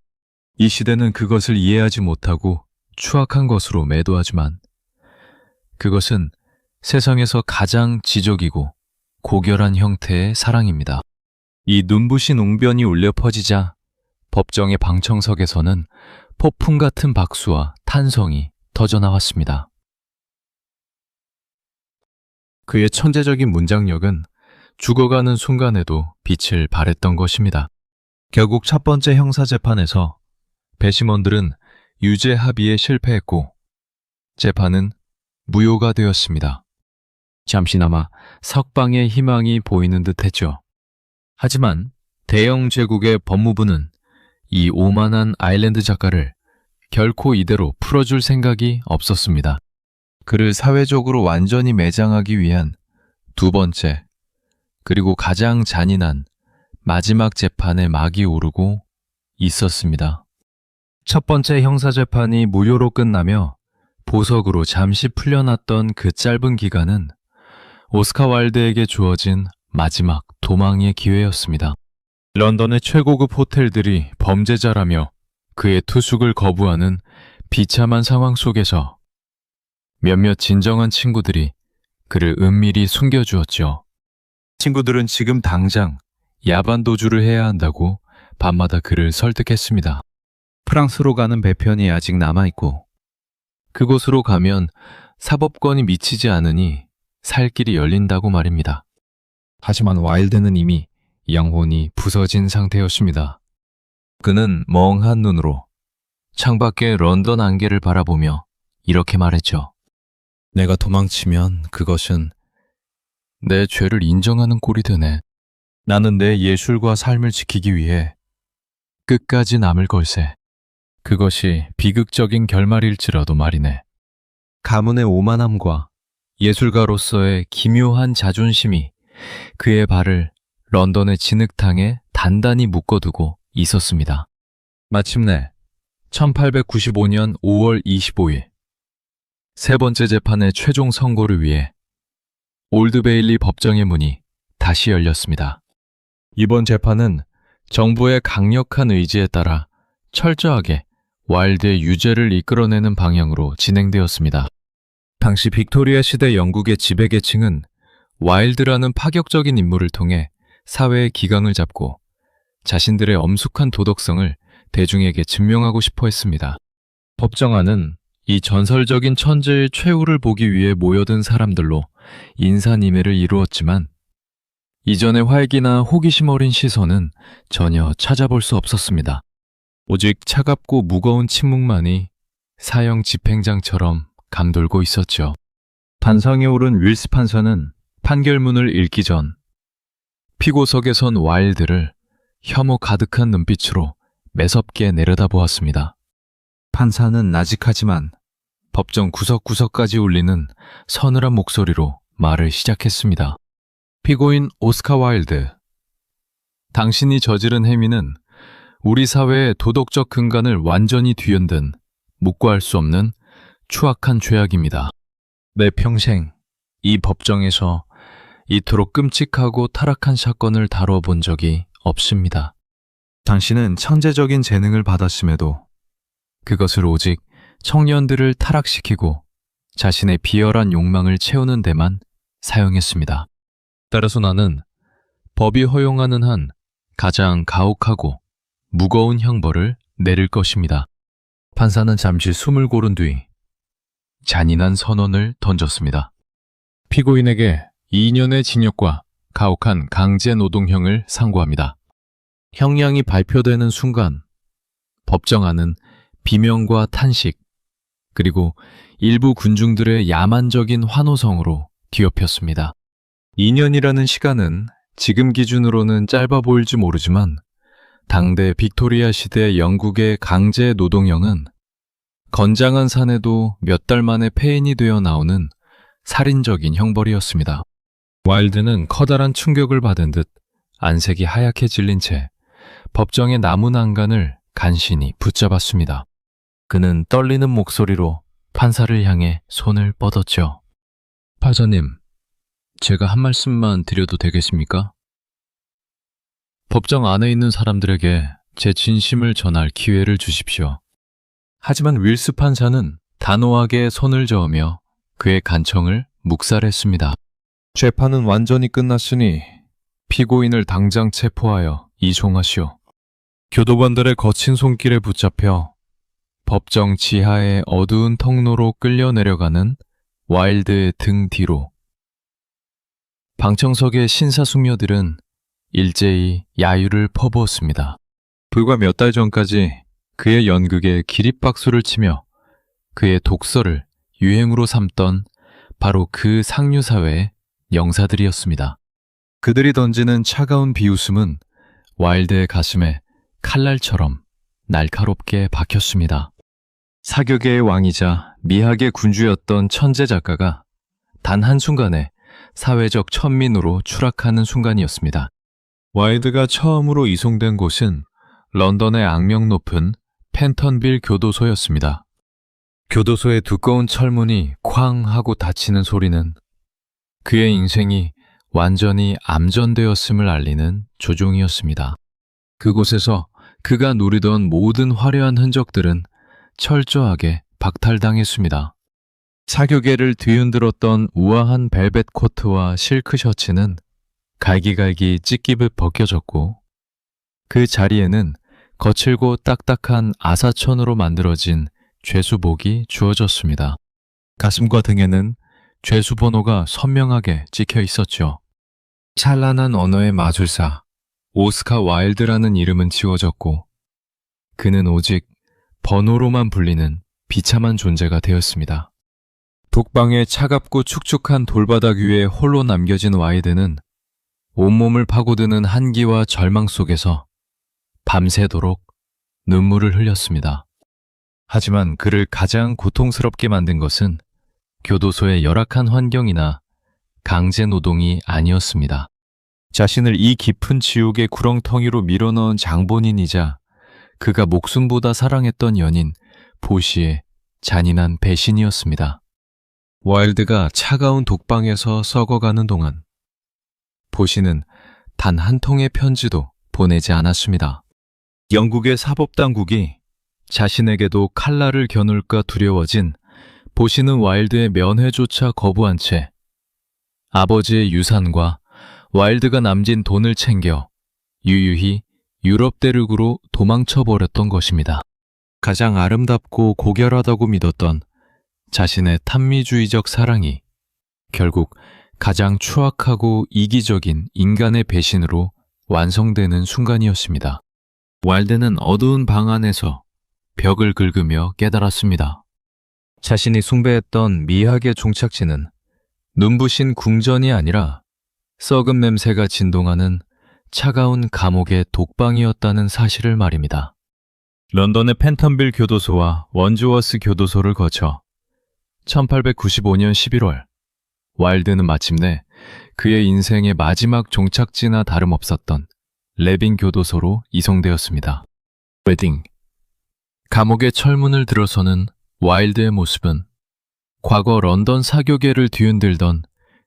[SPEAKER 1] 이 시대는 그것을 이해하지 못하고 추악한 것으로 매도하지만 그것은 세상에서 가장 지적이고 고결한 형태의 사랑입니다. 이 눈부신 웅변이 울려 퍼지자 법정의 방청석에서는 폭풍 같은 박수와 탄성이 터져나왔습니다. 그의 천재적인 문장력은 죽어가는 순간에도 빛을 발했던 것입니다. 결국 첫 번째 형사재판에서 배심원들은 유죄 합의에 실패했고 재판은 무효가 되었습니다. 잠시나마 석방의 희망이 보이는 듯했죠. 하지만 대영 제국의 법무부는 이 오만한 아일랜드 작가를 결코 이대로 풀어줄 생각이 없었습니다. 그를 사회적으로 완전히 매장하기 위한 두 번째, 그리고 가장 잔인한 마지막 재판의 막이 오르고 있었습니다. 첫 번째 형사재판이 무효로 끝나며 보석으로 잠시 풀려났던 그 짧은 기간은 오스카 와일드에게 주어진 마지막 도망의 기회였습니다. 런던의 최고급 호텔들이 범죄자라며 그의 투숙을 거부하는 비참한 상황 속에서 몇몇 진정한 친구들이 그를 은밀히 숨겨주었죠. 친구들은 지금 당장 야반 도주를 해야 한다고 밤마다 그를 설득했습니다. 프랑스로 가는 배편이 아직 남아있고 그곳으로 가면 사법권이 미치지 않으니 살 길이 열린다고 말입니다. 하지만 와일드는 이미 영혼이 부서진 상태였습니다. 그는 멍한 눈으로 창밖의 런던 안개를 바라보며 이렇게 말했죠. 내가 도망치면 그것은 내 죄를 인정하는 꼴이 되네. 나는 내 예술과 삶을 지키기 위해 끝까지 남을 걸세. 그것이 비극적인 결말일지라도 말이네. 가문의 오만함과 예술가로서의 기묘한 자존심이 그의 발을 런던의 진흙탕에 단단히 묶어두고 있었습니다. 마침내 1895년 5월 25일 세 번째 재판의 최종 선고를 위해 올드베일리 법정의 문이 다시 열렸습니다. 이번 재판은 정부의 강력한 의지에 따라 철저하게 와일드의 유죄를 이끌어내는 방향으로 진행되었습니다. 당시 빅토리아 시대 영국의 지배계층은 와일드라는 파격적인 인물을 통해 사회의 기강을 잡고 자신들의 엄숙한 도덕성을 대중에게 증명하고 싶어 했습니다. 법정안은 이 전설적인 천재의 최후를 보기 위해 모여든 사람들로 인사님해를 이루었지만 이전의 활기나 호기심 어린 시선은 전혀 찾아볼 수 없었습니다. 오직 차갑고 무거운 침묵만이 사형 집행장처럼 감돌고 있었죠. 반상에 오른 윌스 판사는 판결문을 읽기 전 피고석에 선 와일드를 혐오 가득한 눈빛으로 매섭게 내려다보았습니다. 판사는 나직하지만 법정 구석구석까지 울리는 서늘한 목소리로 말을 시작했습니다. 피고인 오스카 와일드, 당신이 저지른 행위는 우리 사회의 도덕적 근간을 완전히 뒤흔든 묵과할 수 없는 추악한 죄악입니다. 내 평생 이 법정에서 이토록 끔찍하고 타락한 사건을 다뤄본 적이 없습니다. 당신은 천재적인 재능을 받았음에도 그것을 오직 청년들을 타락시키고 자신의 비열한 욕망을 채우는 데만 사용했습니다. 따라서 나는 법이 허용하는 한 가장 가혹하고 무거운 형벌을 내릴 것입니다. 판사는 잠시 숨을 고른 뒤 잔인한 선언을 던졌습니다. 피고인에게 2년의 징역과 가혹한 강제 노동형을 상고합니다. 형량이 발표되는 순간 법정안은 비명과 탄식 그리고 일부 군중들의 야만적인 환호성으로 뒤엎였습니다. 2년이라는 시간은 지금 기준으로는 짧아 보일지 모르지만 당대 빅토리아 시대 영국의 강제 노동형은 건장한 사내도 몇 달 만에 폐인이 되어 나오는 살인적인 형벌이었습니다. 와일드는 커다란 충격을 받은 듯 안색이 하얗게 질린 채 법정의 나무 난간을 간신히 붙잡았습니다. 그는 떨리는 목소리로 판사를 향해 손을 뻗었죠. 판사님, 제가 한 말씀만 드려도 되겠습니까? 법정 안에 있는 사람들에게 제 진심을 전할 기회를 주십시오. 하지만 윌스 판사는 단호하게 손을 저으며 그의 간청을 묵살했습니다. 재판은 완전히 끝났으니 피고인을 당장 체포하여 이송하시오. 교도관들의 거친 손길에 붙잡혀 법정 지하의 어두운 통로로 끌려 내려가는 와일드의 등 뒤로 방청석의 신사숙녀들은 일제히 야유를 퍼부었습니다. 불과 몇 달 전까지 그의 연극에 기립박수를 치며 그의 독서를 유행으로 삼던 바로 그 상류사회의 영사들이었습니다. 그들이 던지는 차가운 비웃음은 와일드의 가슴에 칼날처럼 날카롭게 박혔습니다. 사교계의 왕이자 미학의 군주였던 천재 작가가 단 한순간에 사회적 천민으로 추락하는 순간이었습니다. 와일드가 처음으로 이송된 곳은 런던의 악명 높은 펜턴빌 교도소였습니다. 교도소의 두꺼운 철문이 쾅 하고 닫히는 소리는 그의 인생이 완전히 암전되었음을 알리는 조종이었습니다. 그곳에서 그가 누리던 모든 화려한 흔적들은 철저하게 박탈당했습니다. 사교계를 뒤흔들었던 우아한 벨벳 코트와 실크 셔츠는 갈기갈기 찢기듯 벗겨졌고 그 자리에는 거칠고 딱딱한 아사천으로 만들어진 죄수복이 주어졌습니다. 가슴과 등에는 죄수 번호가 선명하게 찍혀 있었죠. 찬란한 언어의 마술사, 오스카 와일드라는 이름은 지워졌고 그는 오직 번호로만 불리는 비참한 존재가 되었습니다. 독방의 차갑고 축축한 돌바닥 위에 홀로 남겨진 와일드는 온몸을 파고드는 한기와 절망 속에서 밤새도록 눈물을 흘렸습니다. 하지만 그를 가장 고통스럽게 만든 것은 교도소의 열악한 환경이나 강제 노동이 아니었습니다. 자신을 이 깊은 지옥의 구렁텅이로 밀어넣은 장본인이자 그가 목숨보다 사랑했던 연인 보시의 잔인한 배신이었습니다. 와일드가 차가운 독방에서 썩어가는 동안 보시는 단 한 통의 편지도 보내지 않았습니다. 영국의 사법당국이 자신에게도 칼날을 겨눌까 두려워진 보시는 와일드의 면회조차 거부한 채 아버지의 유산과 와일드가 남긴 돈을 챙겨 유유히 유럽 대륙으로 도망쳐버렸던 것입니다. 가장 아름답고 고결하다고 믿었던 자신의 탐미주의적 사랑이 결국 가장 추악하고 이기적인 인간의 배신으로 완성되는 순간이었습니다. 와일드는 어두운 방 안에서 벽을 긁으며 깨달았습니다. 자신이 숭배했던 미학의 종착지는 눈부신 궁전이 아니라 썩은 냄새가 진동하는 차가운 감옥의 독방이었다는 사실을 말입니다. 런던의 펜턴빌 교도소와 원주워스 교도소를 거쳐 1895년 11월 와일드는 마침내 그의 인생의 마지막 종착지나 다름없었던 레빙 교도소로 이송되었습니다. 웨딩. 감옥의 철문을 들어서는 와일드의 모습은 과거 런던 사교계를 뒤흔들던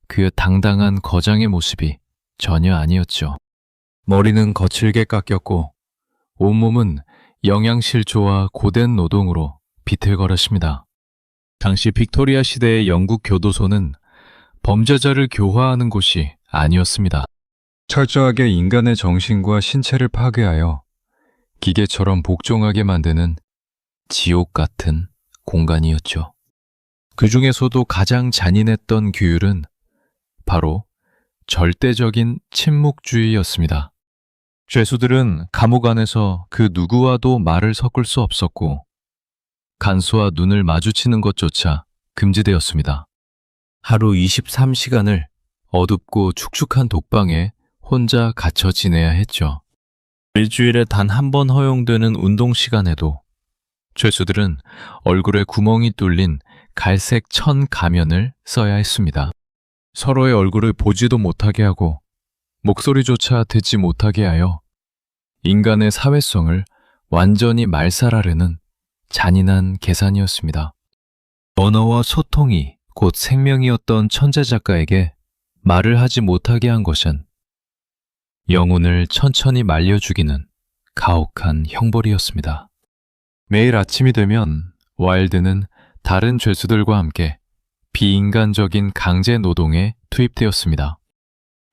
[SPEAKER 1] 그의 당당한 거장의 모습이 전혀 아니었죠. 머리는 거칠게 깎였고 온몸은 영양실조와 고된 노동으로 비틀거렸습니다. 당시 빅토리아 시대의 영국 교도소는 범죄자를 교화하는 곳이 아니었습니다. 철저하게 인간의 정신과 신체를 파괴하여 기계처럼 복종하게 만드는 지옥 같은 공간이었죠. 그 중에서도 가장 잔인했던 규율은 바로 절대적인 침묵주의였습니다. 죄수들은 감옥 안에서 그 누구와도 말을 섞을 수 없었고 간수와 눈을 마주치는 것조차 금지되었습니다. 하루 23시간을 어둡고 축축한 독방에 혼자 갇혀 지내야 했죠. 일주일에 단 한 번 허용되는 운동 시간에도 죄수들은 얼굴에 구멍이 뚫린 갈색 천 가면을 써야 했습니다. 서로의 얼굴을 보지도 못하게 하고 목소리조차 듣지 못하게 하여 인간의 사회성을 완전히 말살하려는 잔인한 계산이었습니다. 언어와 소통이 곧 생명이었던 천재 작가에게 말을 하지 못하게 한 것은 영혼을 천천히 말려 죽이는 가혹한 형벌이었습니다. 매일 아침이 되면 와일드는 다른 죄수들과 함께 비인간적인 강제 노동에 투입되었습니다.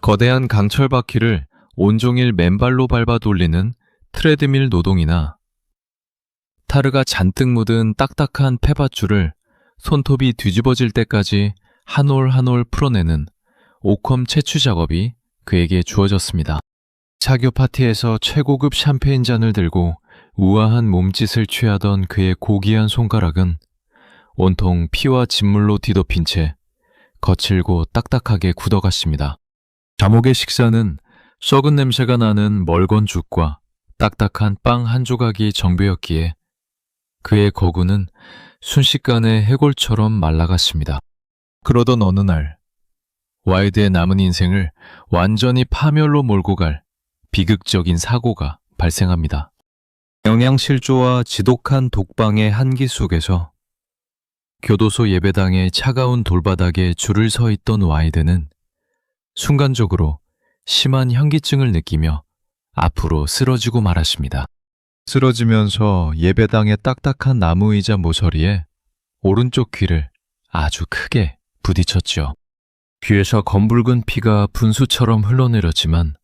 [SPEAKER 1] 거대한 강철 바퀴를 온종일 맨발로 밟아 돌리는 트레드밀 노동이나 타르가 잔뜩 묻은 딱딱한 폐밧줄을 손톱이 뒤집어질 때까지 한 올 한 올 풀어내는 오컴 채취 작업이 그에게 주어졌습니다. 사교 파티에서 최고급 샴페인 잔을 들고 우아한 몸짓을 취하던 그의 고귀한 손가락은 온통 피와 진물로 뒤덮인 채 거칠고 딱딱하게 굳어갔습니다. 감옥의 식사는 썩은 냄새가 나는 멀건 죽과 딱딱한 빵 한 조각이 정배였기에 그의 거구는 순식간에 해골처럼 말라갔습니다. 그러던 어느 날 와일드의 남은 인생을 완전히 파멸로 몰고 갈 비극적인 사고가 발생합니다. 영양실조와 지독한 독방의 한기 속에서 교도소 예배당의 차가운 돌바닥에 줄을 서 있던 와일드는 순간적으로 심한 현기증을 느끼며 앞으로 쓰러지고 말았습니다. 쓰러지면서 예배당의 딱딱한 나무의자 모서리에 오른쪽 귀를 아주 크게 부딪혔죠. 귀에서 검붉은 피가 분수처럼 흘러내렸지만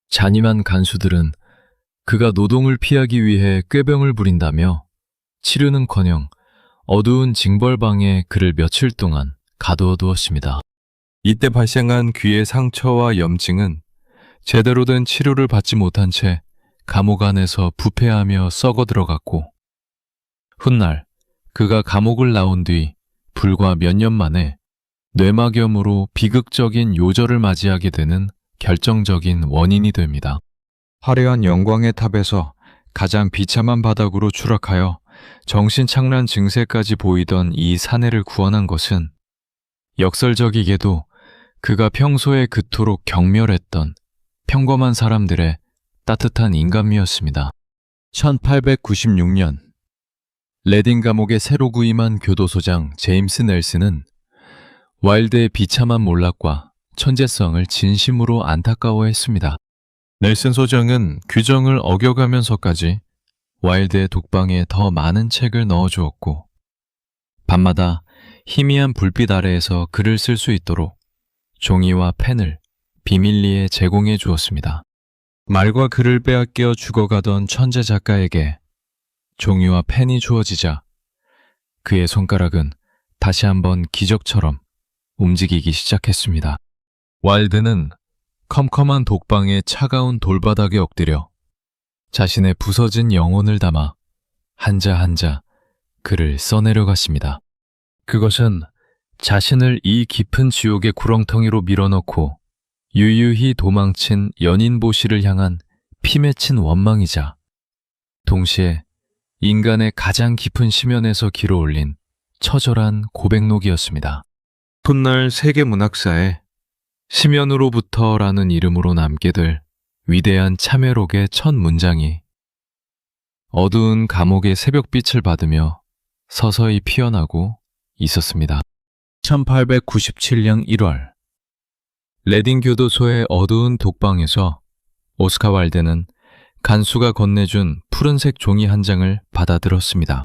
[SPEAKER 1] 잔인한 간수들은 그가 노동을 피하기 위해 꾀병을 부린다며 치료는커녕 어두운 징벌방에 그를 며칠 동안 가두어 두었습니다. 이때 발생한 귀의 상처와 염증은 제대로 된 치료를 받지 못한 채 감옥 안에서 부패하며 썩어 들어갔고, 훗날 그가 감옥을 나온 뒤 불과 몇 년 만에 뇌막염으로 비극적인 요절을 맞이하게 되는 결정적인 원인이 됩니다. 화려한 영광의 탑에서 가장 비참한 바닥으로 추락하여 정신착란 증세까지 보이던 이 사내를 구원한 것은 역설적이게도 그가 평소에 그토록 경멸했던 평범한 사람들의 따뜻한 인간미였습니다. 1896년 레딩 감옥에 새로 구임한 교도소장 제임스 넬슨은 와일드의 비참한 몰락과 천재성을 진심으로 안타까워했습니다. 넬슨 소장은 규정을 어겨가면서까지 와일드의 독방에 더 많은 책을 넣어주었고, 밤마다 희미한 불빛 아래에서 글을 쓸 수 있도록 종이와 펜을 비밀리에 제공해 주었습니다. 말과 글을 빼앗겨 죽어가던 천재 작가에게 종이와 펜이 주어지자 그의 손가락은 다시 한번 기적처럼 움직이기 시작했습니다. 와일드는 컴컴한 독방의 차가운 돌바닥에 엎드려 자신의 부서진 영혼을 담아 한자 한자 글을 써내려갔습니다. 그것은 자신을 이 깊은 지옥의 구렁텅이로 밀어넣고 유유히 도망친 연인 보시를 향한 피맺힌 원망이자 동시에 인간의 가장 깊은 심연에서 길어올린 처절한 고백록이었습니다. 훗날 세계 문학사에 심연으로부터라는 이름으로 남게 될 위대한 참회록의 첫 문장이 어두운 감옥의 새벽빛을 받으며 서서히 피어나고 있었습니다. 1897년 1월 레딩 교도소의 어두운 독방에서 오스카 와일드는 간수가 건네준 푸른색 종이 한 장을 받아들었습니다.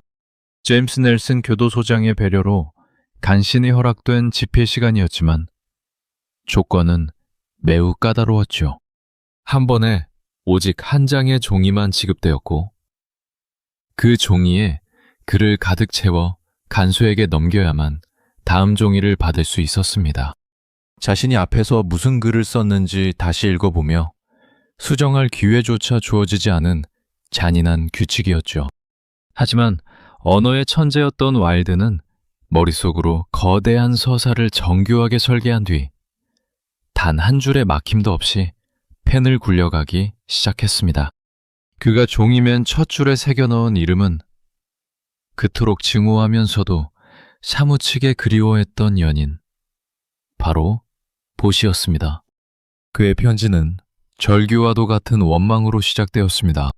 [SPEAKER 1] 제임스 넬슨 교도소장의 배려로 간신히 허락된 집회 시간이었지만 조건은 매우 까다로웠죠. 한 번에 오직 한 장의 종이만 지급되었고, 그 종이에 글을 가득 채워 간수에게 넘겨야만 다음 종이를 받을 수 있었습니다. 자신이 앞에서 무슨 글을 썼는지 다시 읽어보며 수정할 기회조차 주어지지 않은 잔인한 규칙이었죠. 하지만 언어의 천재였던 와일드는 머릿속으로 거대한 서사를 정교하게 설계한 뒤 단 한 줄의 막힘도 없이 펜을 굴려가기 시작했습니다. 그가 종이맨 첫 줄에 새겨넣은 이름은 그토록 증오하면서도 사무치게 그리워했던 연인, 바로 보시였습니다. 그의 편지는 절규와도 같은 원망으로 시작되었습니다.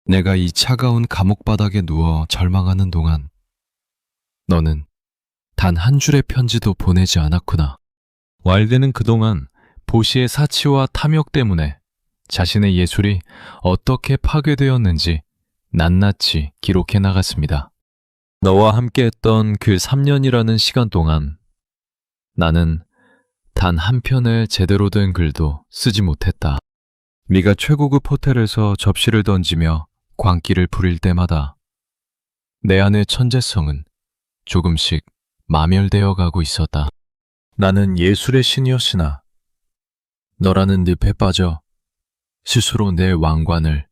[SPEAKER 1] 내가 이 차가운 감옥바닥에 누워 절망하는 동안 너는 단 한 줄의 편지도 보내지 않았구나. 와일드는 그동안 보시의 사치와 탐욕 때문에 자신의 예술이 어떻게 파괴되었는지 낱낱이 기록해 나갔습니다. 너와 함께했던 그 3년이라는 시간 동안 나는 단 한 편의 제대로 된 글도 쓰지 못했다. 네가 최고급 호텔에서 접시를 던지며 광기를 부릴 때마다 내 안의 천재성은 조금씩 마멸되어 가고 있었다. 나는 예술의 신이었으나 너라는 늪에 빠져 스스로 내 왕관을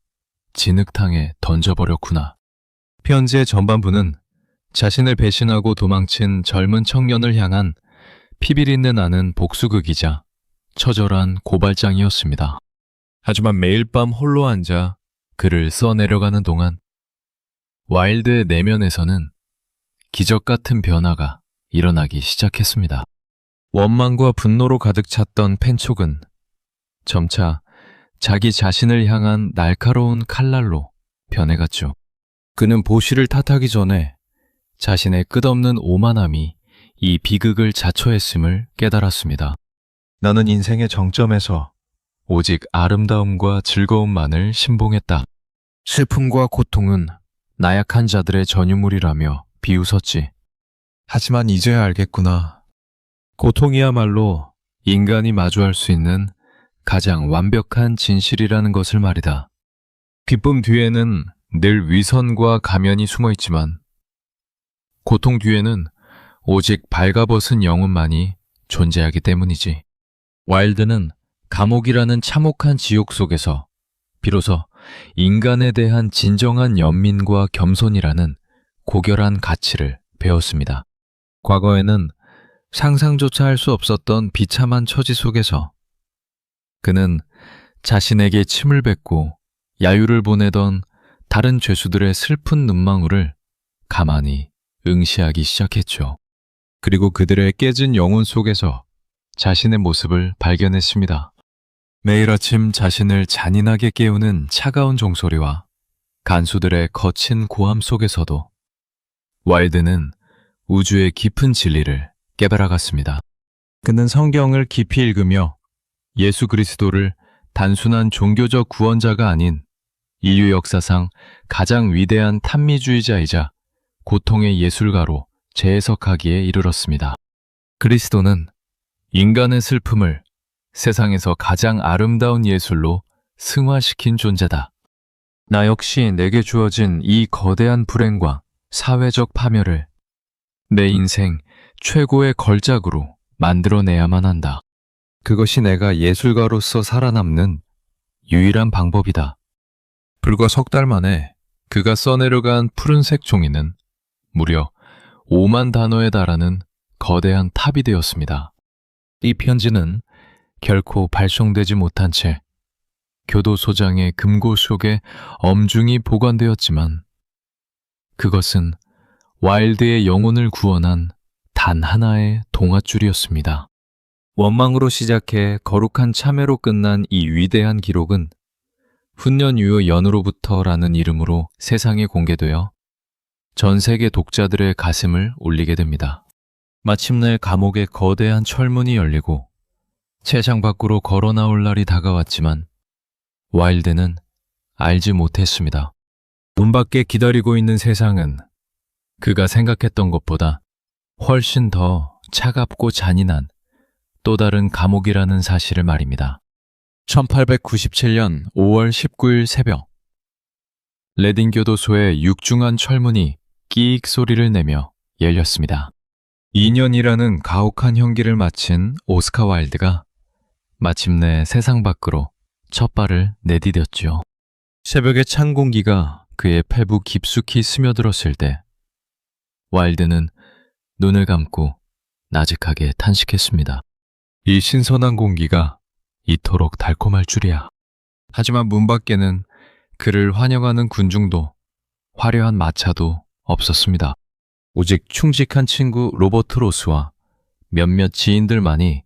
[SPEAKER 1] 진흙탕에 던져버렸구나. 편지의 전반부는 자신을 배신하고 도망친 젊은 청년을 향한 피비린내 나는 복수극이자 처절한 고발장이었습니다. 하지만 매일 밤 홀로 앉아 글을 써내려가는 동안 와일드의 내면에서는 기적 같은 변화가 일어나기 시작했습니다. 원망과 분노로 가득 찼던 펜촉은 점차 자기 자신을 향한 날카로운 칼날로 변해갔죠. 그는 보시를 탓하기 전에 자신의 끝없는 오만함이 이 비극을 자초했음을 깨달았습니다. 나는 인생의 정점에서 오직 아름다움과 즐거움만을 신봉했다. 슬픔과 고통은 나약한 자들의 전유물이라며 비웃었지. 하지만 이제야 알겠구나. 고통이야말로 인간이 마주할 수 있는 가장 완벽한 진실이라는 것을 말이다. 기쁨 뒤에는 늘 위선과 가면이 숨어 있지만 고통 뒤에는 오직 발가벗은 영혼만이 존재하기 때문이지. 와일드는 감옥이라는 참혹한 지옥 속에서 비로소 인간에 대한 진정한 연민과 겸손이라는 고결한 가치를 배웠습니다. 과거에는 상상조차 할 수 없었던 비참한 처지 속에서 그는 자신에게 침을 뱉고 야유를 보내던 다른 죄수들의 슬픈 눈망울을 가만히 응시하기 시작했죠. 그리고 그들의 깨진 영혼 속에서 자신의 모습을 발견했습니다. 매일 아침 자신을 잔인하게 깨우는 차가운 종소리와 간수들의 거친 고함 속에서도 와일드는 우주의 깊은 진리를 깨달아갔습니다. 그는 성경을 깊이 읽으며 예수 그리스도를 단순한 종교적 구원자가 아닌 인류 역사상 가장 위대한 탄미주의자이자 고통의 예술가로 재해석하기에 이르렀습니다. 그리스도는 인간의 슬픔을 세상에서 가장 아름다운 예술로 승화시킨 존재다. 나 역시 내게 주어진 이 거대한 불행과 사회적 파멸을 내 인생 최고의 걸작으로 만들어내야만 한다. 그것이 내가 예술가로서 살아남는 유일한 방법이다. 불과 석 달 만에 그가 써내려간 푸른색 종이는 무려 5만 단어에 달하는 거대한 탑이 되었습니다. 이 편지는 결코 발송되지 못한 채 교도소장의 금고 속에 엄중히 보관되었지만 그것은 와일드의 영혼을 구원한 단 하나의 동아줄이었습니다. 원망으로 시작해 거룩한 참회로 끝난 이 위대한 기록은 훈련유효 연으로부터라는 이름으로 세상에 공개되어 전 세계 독자들의 가슴을 울리게 됩니다. 마침내 감옥의 거대한 철문이 열리고 세상 밖으로 걸어 나올 날이 다가왔지만 와일드는 알지 못했습니다. 문 밖에 기다리고 있는 세상은 그가 생각했던 것보다 훨씬 더 차갑고 잔인한 또 다른 감옥이라는 사실을 말입니다. 1897년 5월 19일 새벽 레딘 교도소의 육중한 철문이 끼익 소리를 내며 열렸습니다. 2년이라는 가혹한 형기를 마친 오스카 와일드가 마침내 세상 밖으로 첫 발을 내디뎠죠. 새벽의 찬 공기가 그의 폐부 깊숙이 스며들었을 때 와일드는 눈을 감고 나직하게 탄식했습니다. 이 신선한 공기가 이토록 달콤할 줄이야. 하지만 문 밖에는 그를 환영하는 군중도 화려한 마차도 없었습니다. 오직 충직한 친구 로버트 로스와 몇몇 지인들만이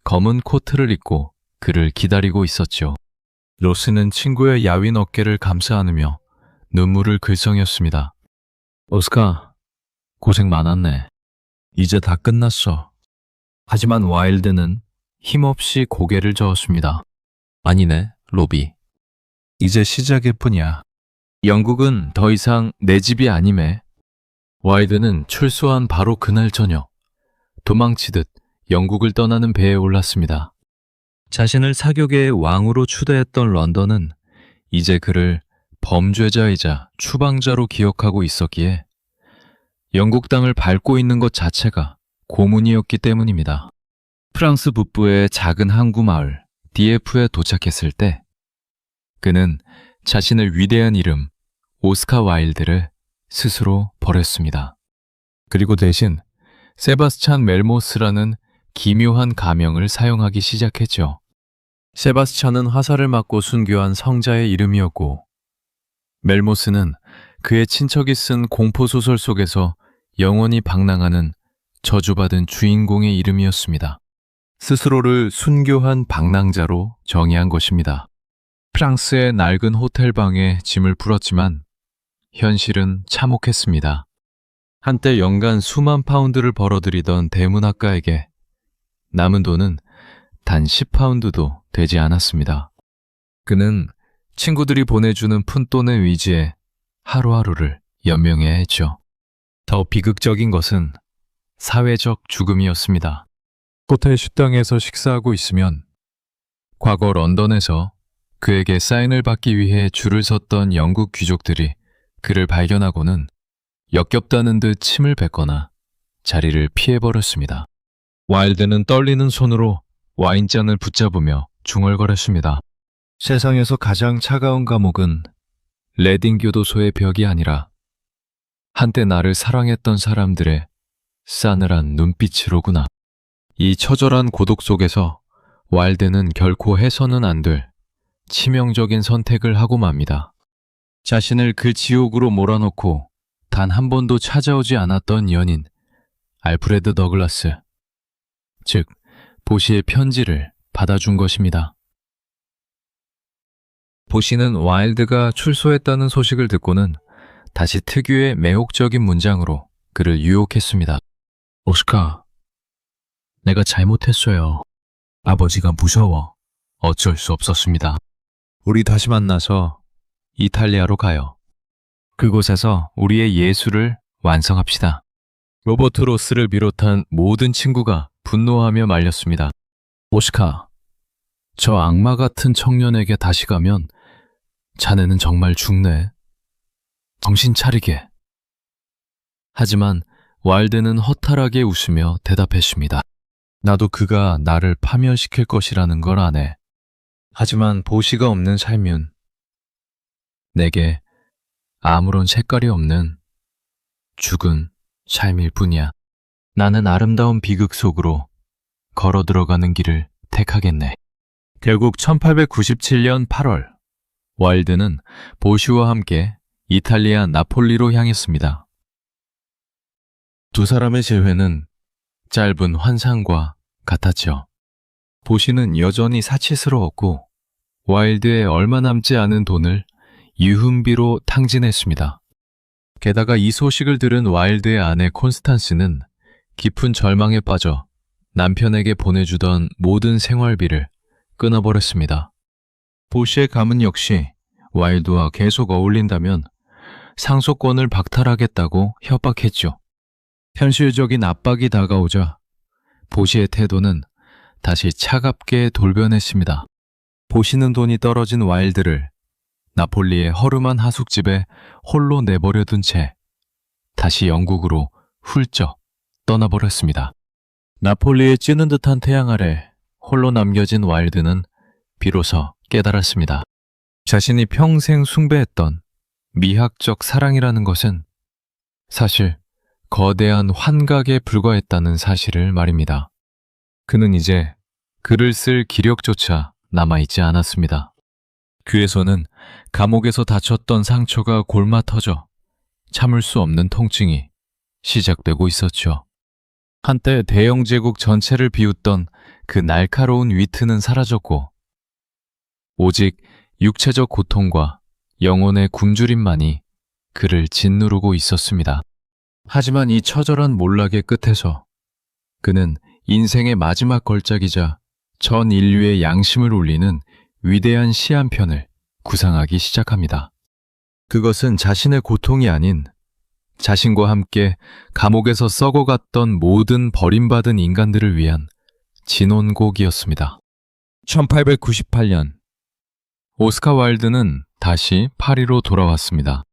[SPEAKER 1] 검은 코트를 입고 그를 기다리고 있었죠. 로스는 친구의 야윈 어깨를 감싸 안으며 눈물을 글썽였습니다. 오스카, 고생 많았네. 이제 다 끝났어. 하지만 와일드는 힘없이 고개를 저었습니다. 아니네, 로비. 이제 시작일 뿐이야. 영국은 더 이상 내 집이 아님에. 와일드는 출소한 바로 그날 저녁, 도망치듯 영국을 떠나는 배에 올랐습니다. 자신을 사교계의 왕으로 추대했던 런던은 이제 그를 범죄자이자 추방자로 기억하고 있었기에 영국 땅을 밟고 있는 것 자체가 고문이었기 때문입니다. 프랑스 북부의 작은 항구 마을 디에프에 도착했을 때 그는 자신의 위대한 이름 오스카 와일드를 스스로 버렸습니다. 그리고 대신 세바스찬 멜모스라는 기묘한 가명을 사용하기 시작했죠. 세바스찬은 화살을 맞고 순교한 성자의 이름이었고 멜모스는 그의 친척이 쓴 공포소설 속에서 영원히 방랑하는 저주받은 주인공의 이름이었습니다. 스스로를 순교한 방랑자로 정의한 것입니다. 프랑스의 낡은 호텔방에 짐을 풀었지만 현실은 참혹했습니다. 한때 연간 수만 파운드를 벌어들이던 대문학가에게 남은 돈은 단 10파운드도 되지 않았습니다. 그는 친구들이 보내주는 푼돈의 위지에 하루하루를 연명해야 했죠. 더 비극적인 것은 사회적 죽음이었습니다. 호텔 식당에서 식사하고 있으면 과거 런던에서 그에게 사인을 받기 위해 줄을 섰던 영국 귀족들이 그를 발견하고는 역겹다는 듯 침을 뱉거나 자리를 피해버렸습니다. 와일드는 떨리는 손으로 와인잔을 붙잡으며 중얼거렸습니다. 세상에서 가장 차가운 감옥은 레딩 교도소의 벽이 아니라 한때 나를 사랑했던 사람들의 싸늘한 눈빛으로구나. 이 처절한 고독 속에서 와일드는 결코 해서는 안 될 치명적인 선택을 하고 맙니다. 자신을 그 지옥으로 몰아넣고 단 한 번도 찾아오지 않았던 연인 알프레드 더글라스, 즉 보시의 편지를 받아준 것입니다. 보시는 와일드가 출소했다는 소식을 듣고는 다시 특유의 매혹적인 문장으로 그를 유혹했습니다. 오스카, 내가 잘못했어요. 아버지가 무서워 어쩔 수 없었습니다. 우리 다시 만나서 이탈리아로 가요. 그곳에서 우리의 예술을 완성합시다. 로버트 로스를 비롯한 모든 친구가 분노하며 말렸습니다. 오스카, 저 악마 같은 청년에게 다시 가면 자네는 정말 죽네. 정신 차리게. 하지만 와일드는 허탈하게 웃으며 대답했습니다. 나도 그가 나를 파멸시킬 것이라는 걸 아네. 하지만 보시가 없는 삶은 내게 아무런 색깔이 없는 죽은 삶일 뿐이야. 나는 아름다운 비극 속으로 걸어 들어가는 길을 택하겠네. 결국 1897년 8월, 와일드는 보시와 함께 이탈리아 나폴리로 향했습니다. 두 사람의 재회는 짧은 환상과 같았죠. 보시는 여전히 사치스러웠고 와일드에 얼마 남지 않은 돈을 유흥비로 탕진했습니다. 게다가 이 소식을 들은 와일드의 아내 콘스탄스는 깊은 절망에 빠져 남편에게 보내주던 모든 생활비를 끊어버렸습니다. 보시의 가문 역시 와일드와 계속 어울린다면 상속권을 박탈하겠다고 협박했죠. 현실적인 압박이 다가오자 보시의 태도는 다시 차갑게 돌변했습니다. 보시는 돈이 떨어진 와일드를 나폴리의 허름한 하숙집에 홀로 내버려둔 채 다시 영국으로 훌쩍 떠나버렸습니다. 나폴리의 찌는 듯한 태양 아래 홀로 남겨진 와일드는 비로소 깨달았습니다. 자신이 평생 숭배했던 미학적 사랑이라는 것은 사실 거대한 환각에 불과했다는 사실을 말입니다. 그는 이제 글을 쓸 기력조차 남아있지 않았습니다. 귀에서는 감옥에서 다쳤던 상처가 골마 터져 참을 수 없는 통증이 시작되고 있었죠. 한때 대영 제국 전체를 비웃던 그 날카로운 위트는 사라졌고 오직 육체적 고통과 영혼의 굶주림만이 그를 짓누르고 있었습니다. 하지만 이 처절한 몰락의 끝에서 그는 인생의 마지막 걸작이자 전 인류의 양심을 울리는 위대한 시 한 편을 구상하기 시작합니다. 그것은 자신의 고통이 아닌 자신과 함께 감옥에서 썩어갔던 모든 버림받은 인간들을 위한 진혼곡이었습니다. 1898년 오스카 와일드는 다시 파리로 돌아왔습니다.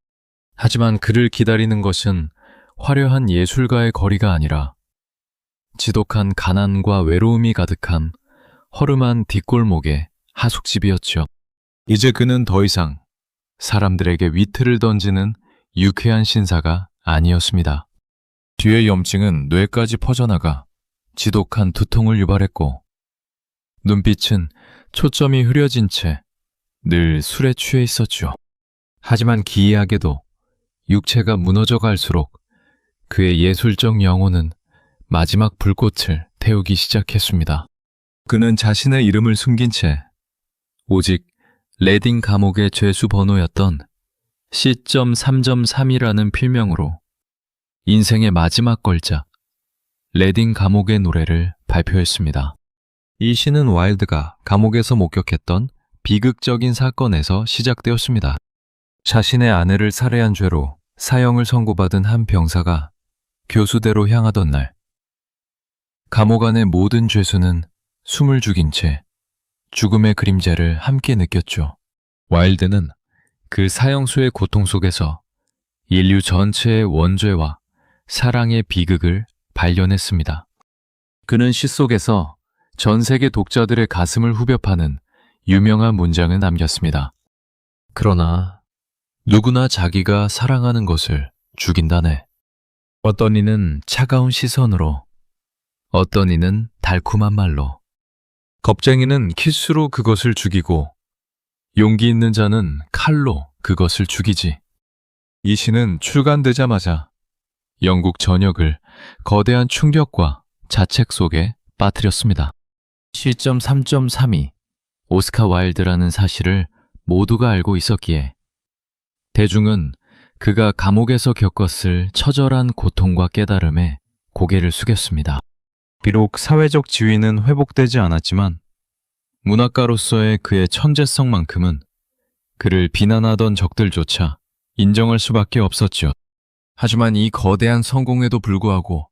[SPEAKER 1] 하지만 그를 기다리는 것은 화려한 예술가의 거리가 아니라 지독한 가난과 외로움이 가득한 허름한 뒷골목의 하숙집이었죠. 이제 그는 더 이상 사람들에게 위트를 던지는 유쾌한 신사가 아니었습니다. 뒤의 염증은 뇌까지 퍼져나가 지독한 두통을 유발했고 눈빛은 초점이 흐려진 채 늘 술에 취해 있었죠. 하지만 기이하게도 육체가 무너져 갈수록 그의 예술적 영혼은 마지막 불꽃을 태우기 시작했습니다. 그는 자신의 이름을 숨긴 채 오직 레딩 감옥의 죄수 번호였던 C.3.3이라는 필명으로 인생의 마지막 걸작 레딩 감옥의 노래를 발표했습니다. 이 시는 와일드가 감옥에서 목격했던 비극적인 사건에서 시작되었습니다. 자신의 아내를 살해한 죄로 사형을 선고받은 한 병사가 교수대로 향하던 날, 감옥 안의 모든 죄수는 숨을 죽인 채 죽음의 그림자를 함께 느꼈죠. 와일드는 그 사형수의 고통 속에서 인류 전체의 원죄와 사랑의 비극을 발견했습니다. 그는 시 속에서 전 세계 독자들의 가슴을 후벼 파는 유명한 문장을 남겼습니다. 그러나 누구나 자기가 사랑하는 것을 죽인다네. 어떤 이는 차가운 시선으로, 어떤 이는 달콤한 말로, 겁쟁이는 키스로 그것을 죽이고 용기 있는 자는 칼로 그것을 죽이지. 이 시는 출간되자마자 영국 전역을 거대한 충격과 자책 속에 빠뜨렸습니다. 시점 3.32 오스카 와일드라는 사실을 모두가 알고 있었기에 대중은 그가 감옥에서 겪었을 처절한 고통과 깨달음에 고개를 숙였습니다. 비록 사회적 지위는 회복되지 않았지만 문학가로서의 그의 천재성만큼은 그를 비난하던 적들조차 인정할 수밖에 없었죠. 하지만 이 거대한 성공에도 불구하고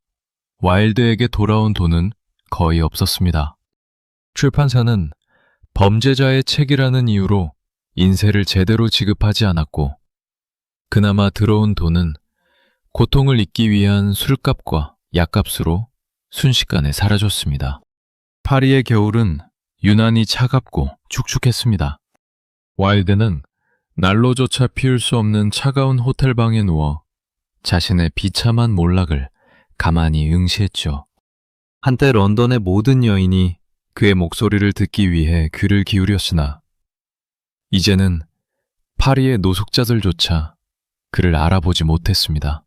[SPEAKER 1] 와일드에게 돌아온 돈은 거의 없었습니다. 출판사는 범죄자의 책이라는 이유로 인세를 제대로 지급하지 않았고 그나마 들어온 돈은 고통을 잊기 위한 술값과 약값으로 순식간에 사라졌습니다. 파리의 겨울은 유난히 차갑고 축축했습니다. 와일드는 난로조차 피울 수 없는 차가운 호텔방에 누워 자신의 비참한 몰락을 가만히 응시했죠. 한때 런던의 모든 여인이 그의 목소리를 듣기 위해 귀를 기울였으나 이제는 파리의 노숙자들조차 그를 알아보지 못했습니다.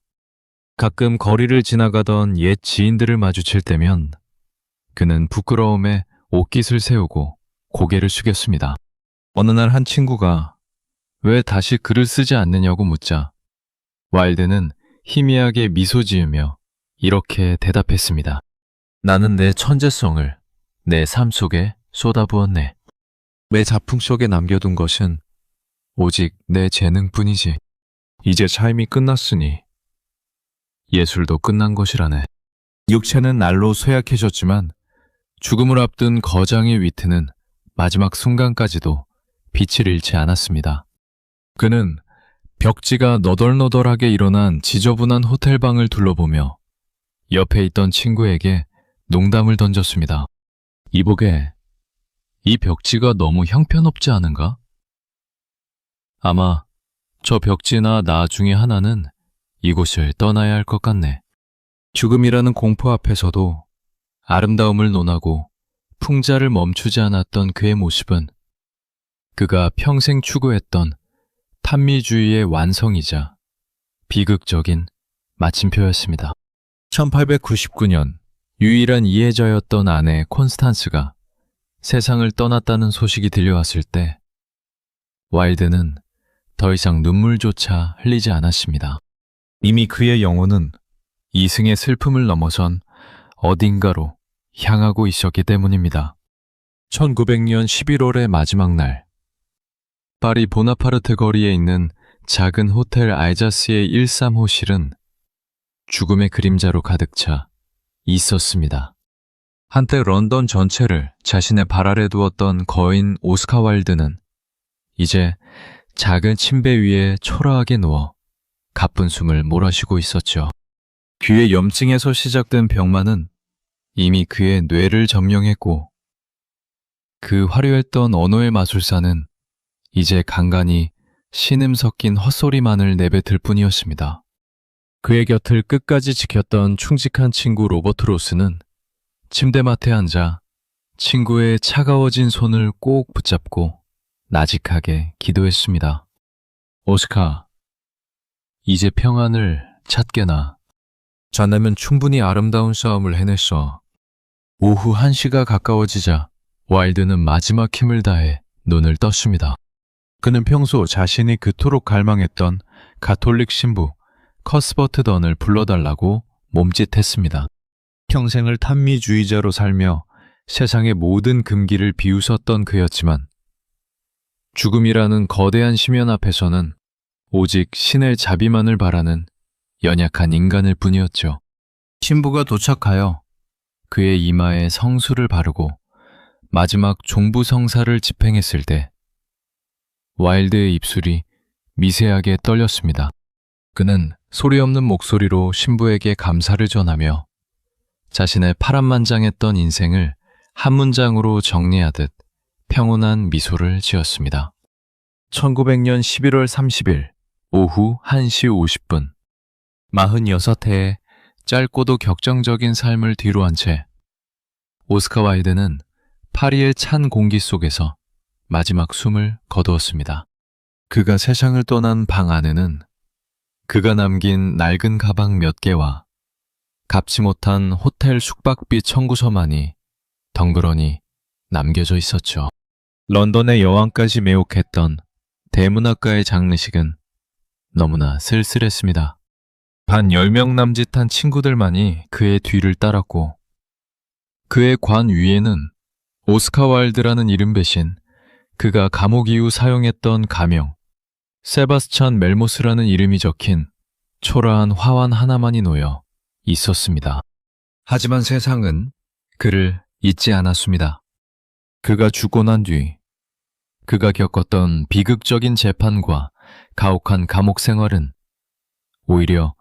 [SPEAKER 1] 가끔 거리를 지나가던 옛 지인들을 마주칠 때면 그는 부끄러움에 옷깃을 세우고 고개를 숙였습니다. 어느 날 한 친구가 왜 다시 글을 쓰지 않느냐고 묻자 와일드는 희미하게 미소 지으며 이렇게 대답했습니다. 나는 내 천재성을 내 삶 속에 쏟아부었네. 내 작품 속에 남겨둔 것은 오직 내 재능뿐이지. 이제 삶이 끝났으니 예술도 끝난 것이라네. 육체는 날로 쇠약해졌지만 죽음을 앞둔 거장의 위트는 마지막 순간까지도 빛을 잃지 않았습니다. 그는 벽지가 너덜너덜하게 일어난 지저분한 호텔방을 둘러보며 옆에 있던 친구에게 농담을 던졌습니다. 이보게, 이 벽지가 너무 형편없지 않은가? 아마 저 벽지나 나 중에 하나는 이곳을 떠나야 할 것 같네. 죽음이라는 공포 앞에서도 아름다움을 논하고 풍자를 멈추지 않았던 그의 모습은 그가 평생 추구했던 탄미주의의 완성이자 비극적인 마침표였습니다. 1899년 유일한 이해자였던 아내 콘스탄스가 세상을 떠났다는 소식이 들려왔을 때 와일드는 더 이상 눈물조차 흘리지 않았습니다. 이미 그의 영혼은 이승의 슬픔을 넘어선 어딘가로 향하고 있었기 때문입니다. 1900년 11월의 마지막 날, 파리 보나파르트 거리에 있는 작은 호텔 알자스의 13호실은 죽음의 그림자로 가득 차 있었습니다. 한때 런던 전체를 자신의 발 아래 두었던 거인 오스카 와일드는 이제 작은 침대 위에 초라하게 누워 가쁜 숨을 몰아쉬고 있었죠. 귀의 염증에서 시작된 병만은 이미 그의 뇌를 점령했고 그 화려했던 언어의 마술사는 이제 간간히 신음 섞인 헛소리만을 내뱉을 뿐이었습니다. 그의 곁을 끝까지 지켰던 충직한 친구 로버트 로스는 침대맡에 앉아 친구의 차가워진 손을 꼭 붙잡고 나직하게 기도했습니다. 오스카, 이제 평안을 찾게나. 자네면 충분히 아름다운 싸움을 해냈어. 오후 1시가 가까워지자 와일드는 마지막 힘을 다해 눈을 떴습니다. 그는 평소 자신이 그토록 갈망했던 가톨릭 신부 커스버트 던을 불러달라고 몸짓했습니다. 평생을 탄미주의자로 살며 세상의 모든 금기를 비웃었던 그였지만 죽음이라는 거대한 심연 앞에서는 오직 신의 자비만을 바라는 연약한 인간일 뿐이었죠. 신부가 도착하여 그의 이마에 성수를 바르고 마지막 종부성사를 집행했을 때 와일드의 입술이 미세하게 떨렸습니다. 그는 소리 없는 목소리로 신부에게 감사를 전하며 자신의 파란만장했던 인생을 한 문장으로 정리하듯 평온한 미소를 지었습니다. 1900년 11월 30일 오후 1시 50분 46해의 짧고도 격정적인 삶을 뒤로한 채 오스카 와일드는 파리의 찬 공기 속에서 마지막 숨을 거두었습니다. 그가 세상을 떠난 방 안에는 그가 남긴 낡은 가방 몇 개와 갚지 못한 호텔 숙박비 청구서만이 덩그러니 남겨져 있었죠. 런던의 여왕까지 매혹했던 대문학가의 장례식은 너무나 쓸쓸했습니다. 반 10명 남짓한 친구들만이 그의 뒤를 따랐고 그의 관 위에는 오스카 와일드라는 이름 대신 그가 감옥 이후 사용했던 가명 세바스찬 멜모스라는 이름이 적힌 초라한 화환 하나만이 놓여 있었습니다. 하지만 세상은 그를 잊지 않았습니다. 그가 죽고 난 뒤 그가 겪었던 비극적인 재판과 가혹한 감옥 생활은 오히려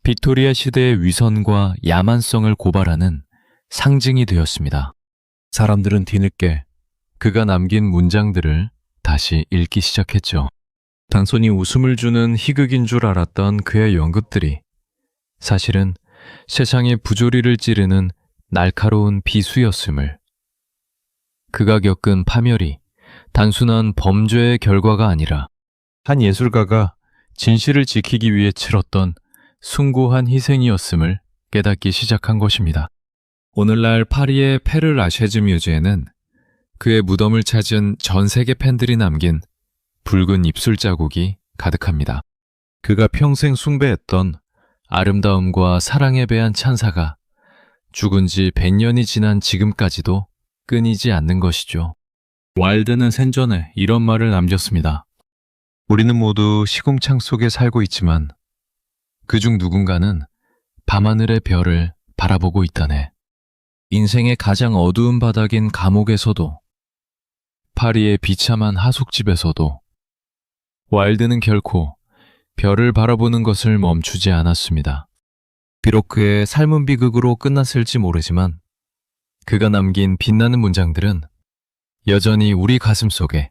[SPEAKER 1] 빅토리아 시대의 위선과 야만성을 고발하는 상징이 되었습니다. 사람들은 뒤늦게 그가 남긴 문장들을 다시 읽기 시작했죠. 단순히 웃음을 주는 희극인 줄 알았던 그의 연극들이 사실은 세상의 부조리를 찌르는 날카로운 비수였음을, 그가 겪은 파멸이 단순한 범죄의 결과가 아니라 한 예술가가 진실을 지키기 위해 치렀던 숭고한 희생이었음을 깨닫기 시작한 것입니다. 오늘날 파리의 페르 라쉐즈 뮤즈에는 그의 무덤을 찾은 전 세계 팬들이 남긴 붉은 입술 자국이 가득합니다. 그가 평생 숭배했던 아름다움과 사랑에 대한 찬사가 죽은 지 100년이 지난 지금까지도 끊이지 않는 것이죠. 와일드는 생전에 이런 말을 남겼습니다. 우리는 모두 시궁창 속에 살고 있지만 그중 누군가는 밤하늘의 별을 바라보고 있다네. 인생의 가장 어두운 바닥인 감옥에서도 파리의 비참한 하숙집에서도 와일드는 결코 별을 바라보는 것을 멈추지 않았습니다. 비록 그의 삶은 비극으로 끝났을지 모르지만 그가 남긴 빛나는 문장들은 여전히 우리 가슴 속에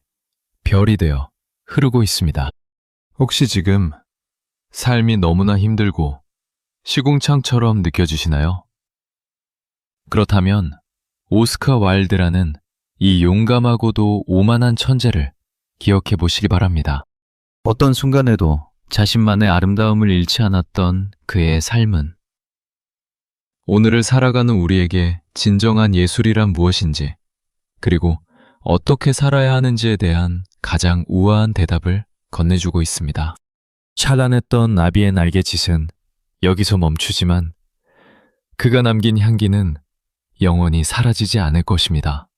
[SPEAKER 1] 별이 되어 흐르고 있습니다. 혹시 지금 삶이 너무나 힘들고 시궁창처럼 느껴지시나요? 그렇다면 오스카 와일드라는 이 용감하고도 오만한 천재를 기억해 보시기 바랍니다. 어떤 순간에도 자신만의 아름다움을 잃지 않았던 그의 삶은 오늘을 살아가는 우리에게 진정한 예술이란 무엇인지, 그리고 어떻게 살아야 하는지에 대한 가장 우아한 대답을 건네주고 있습니다. 찬란했던 나비의 날개짓은 여기서 멈추지만 그가 남긴 향기는 영원히 사라지지 않을 것입니다.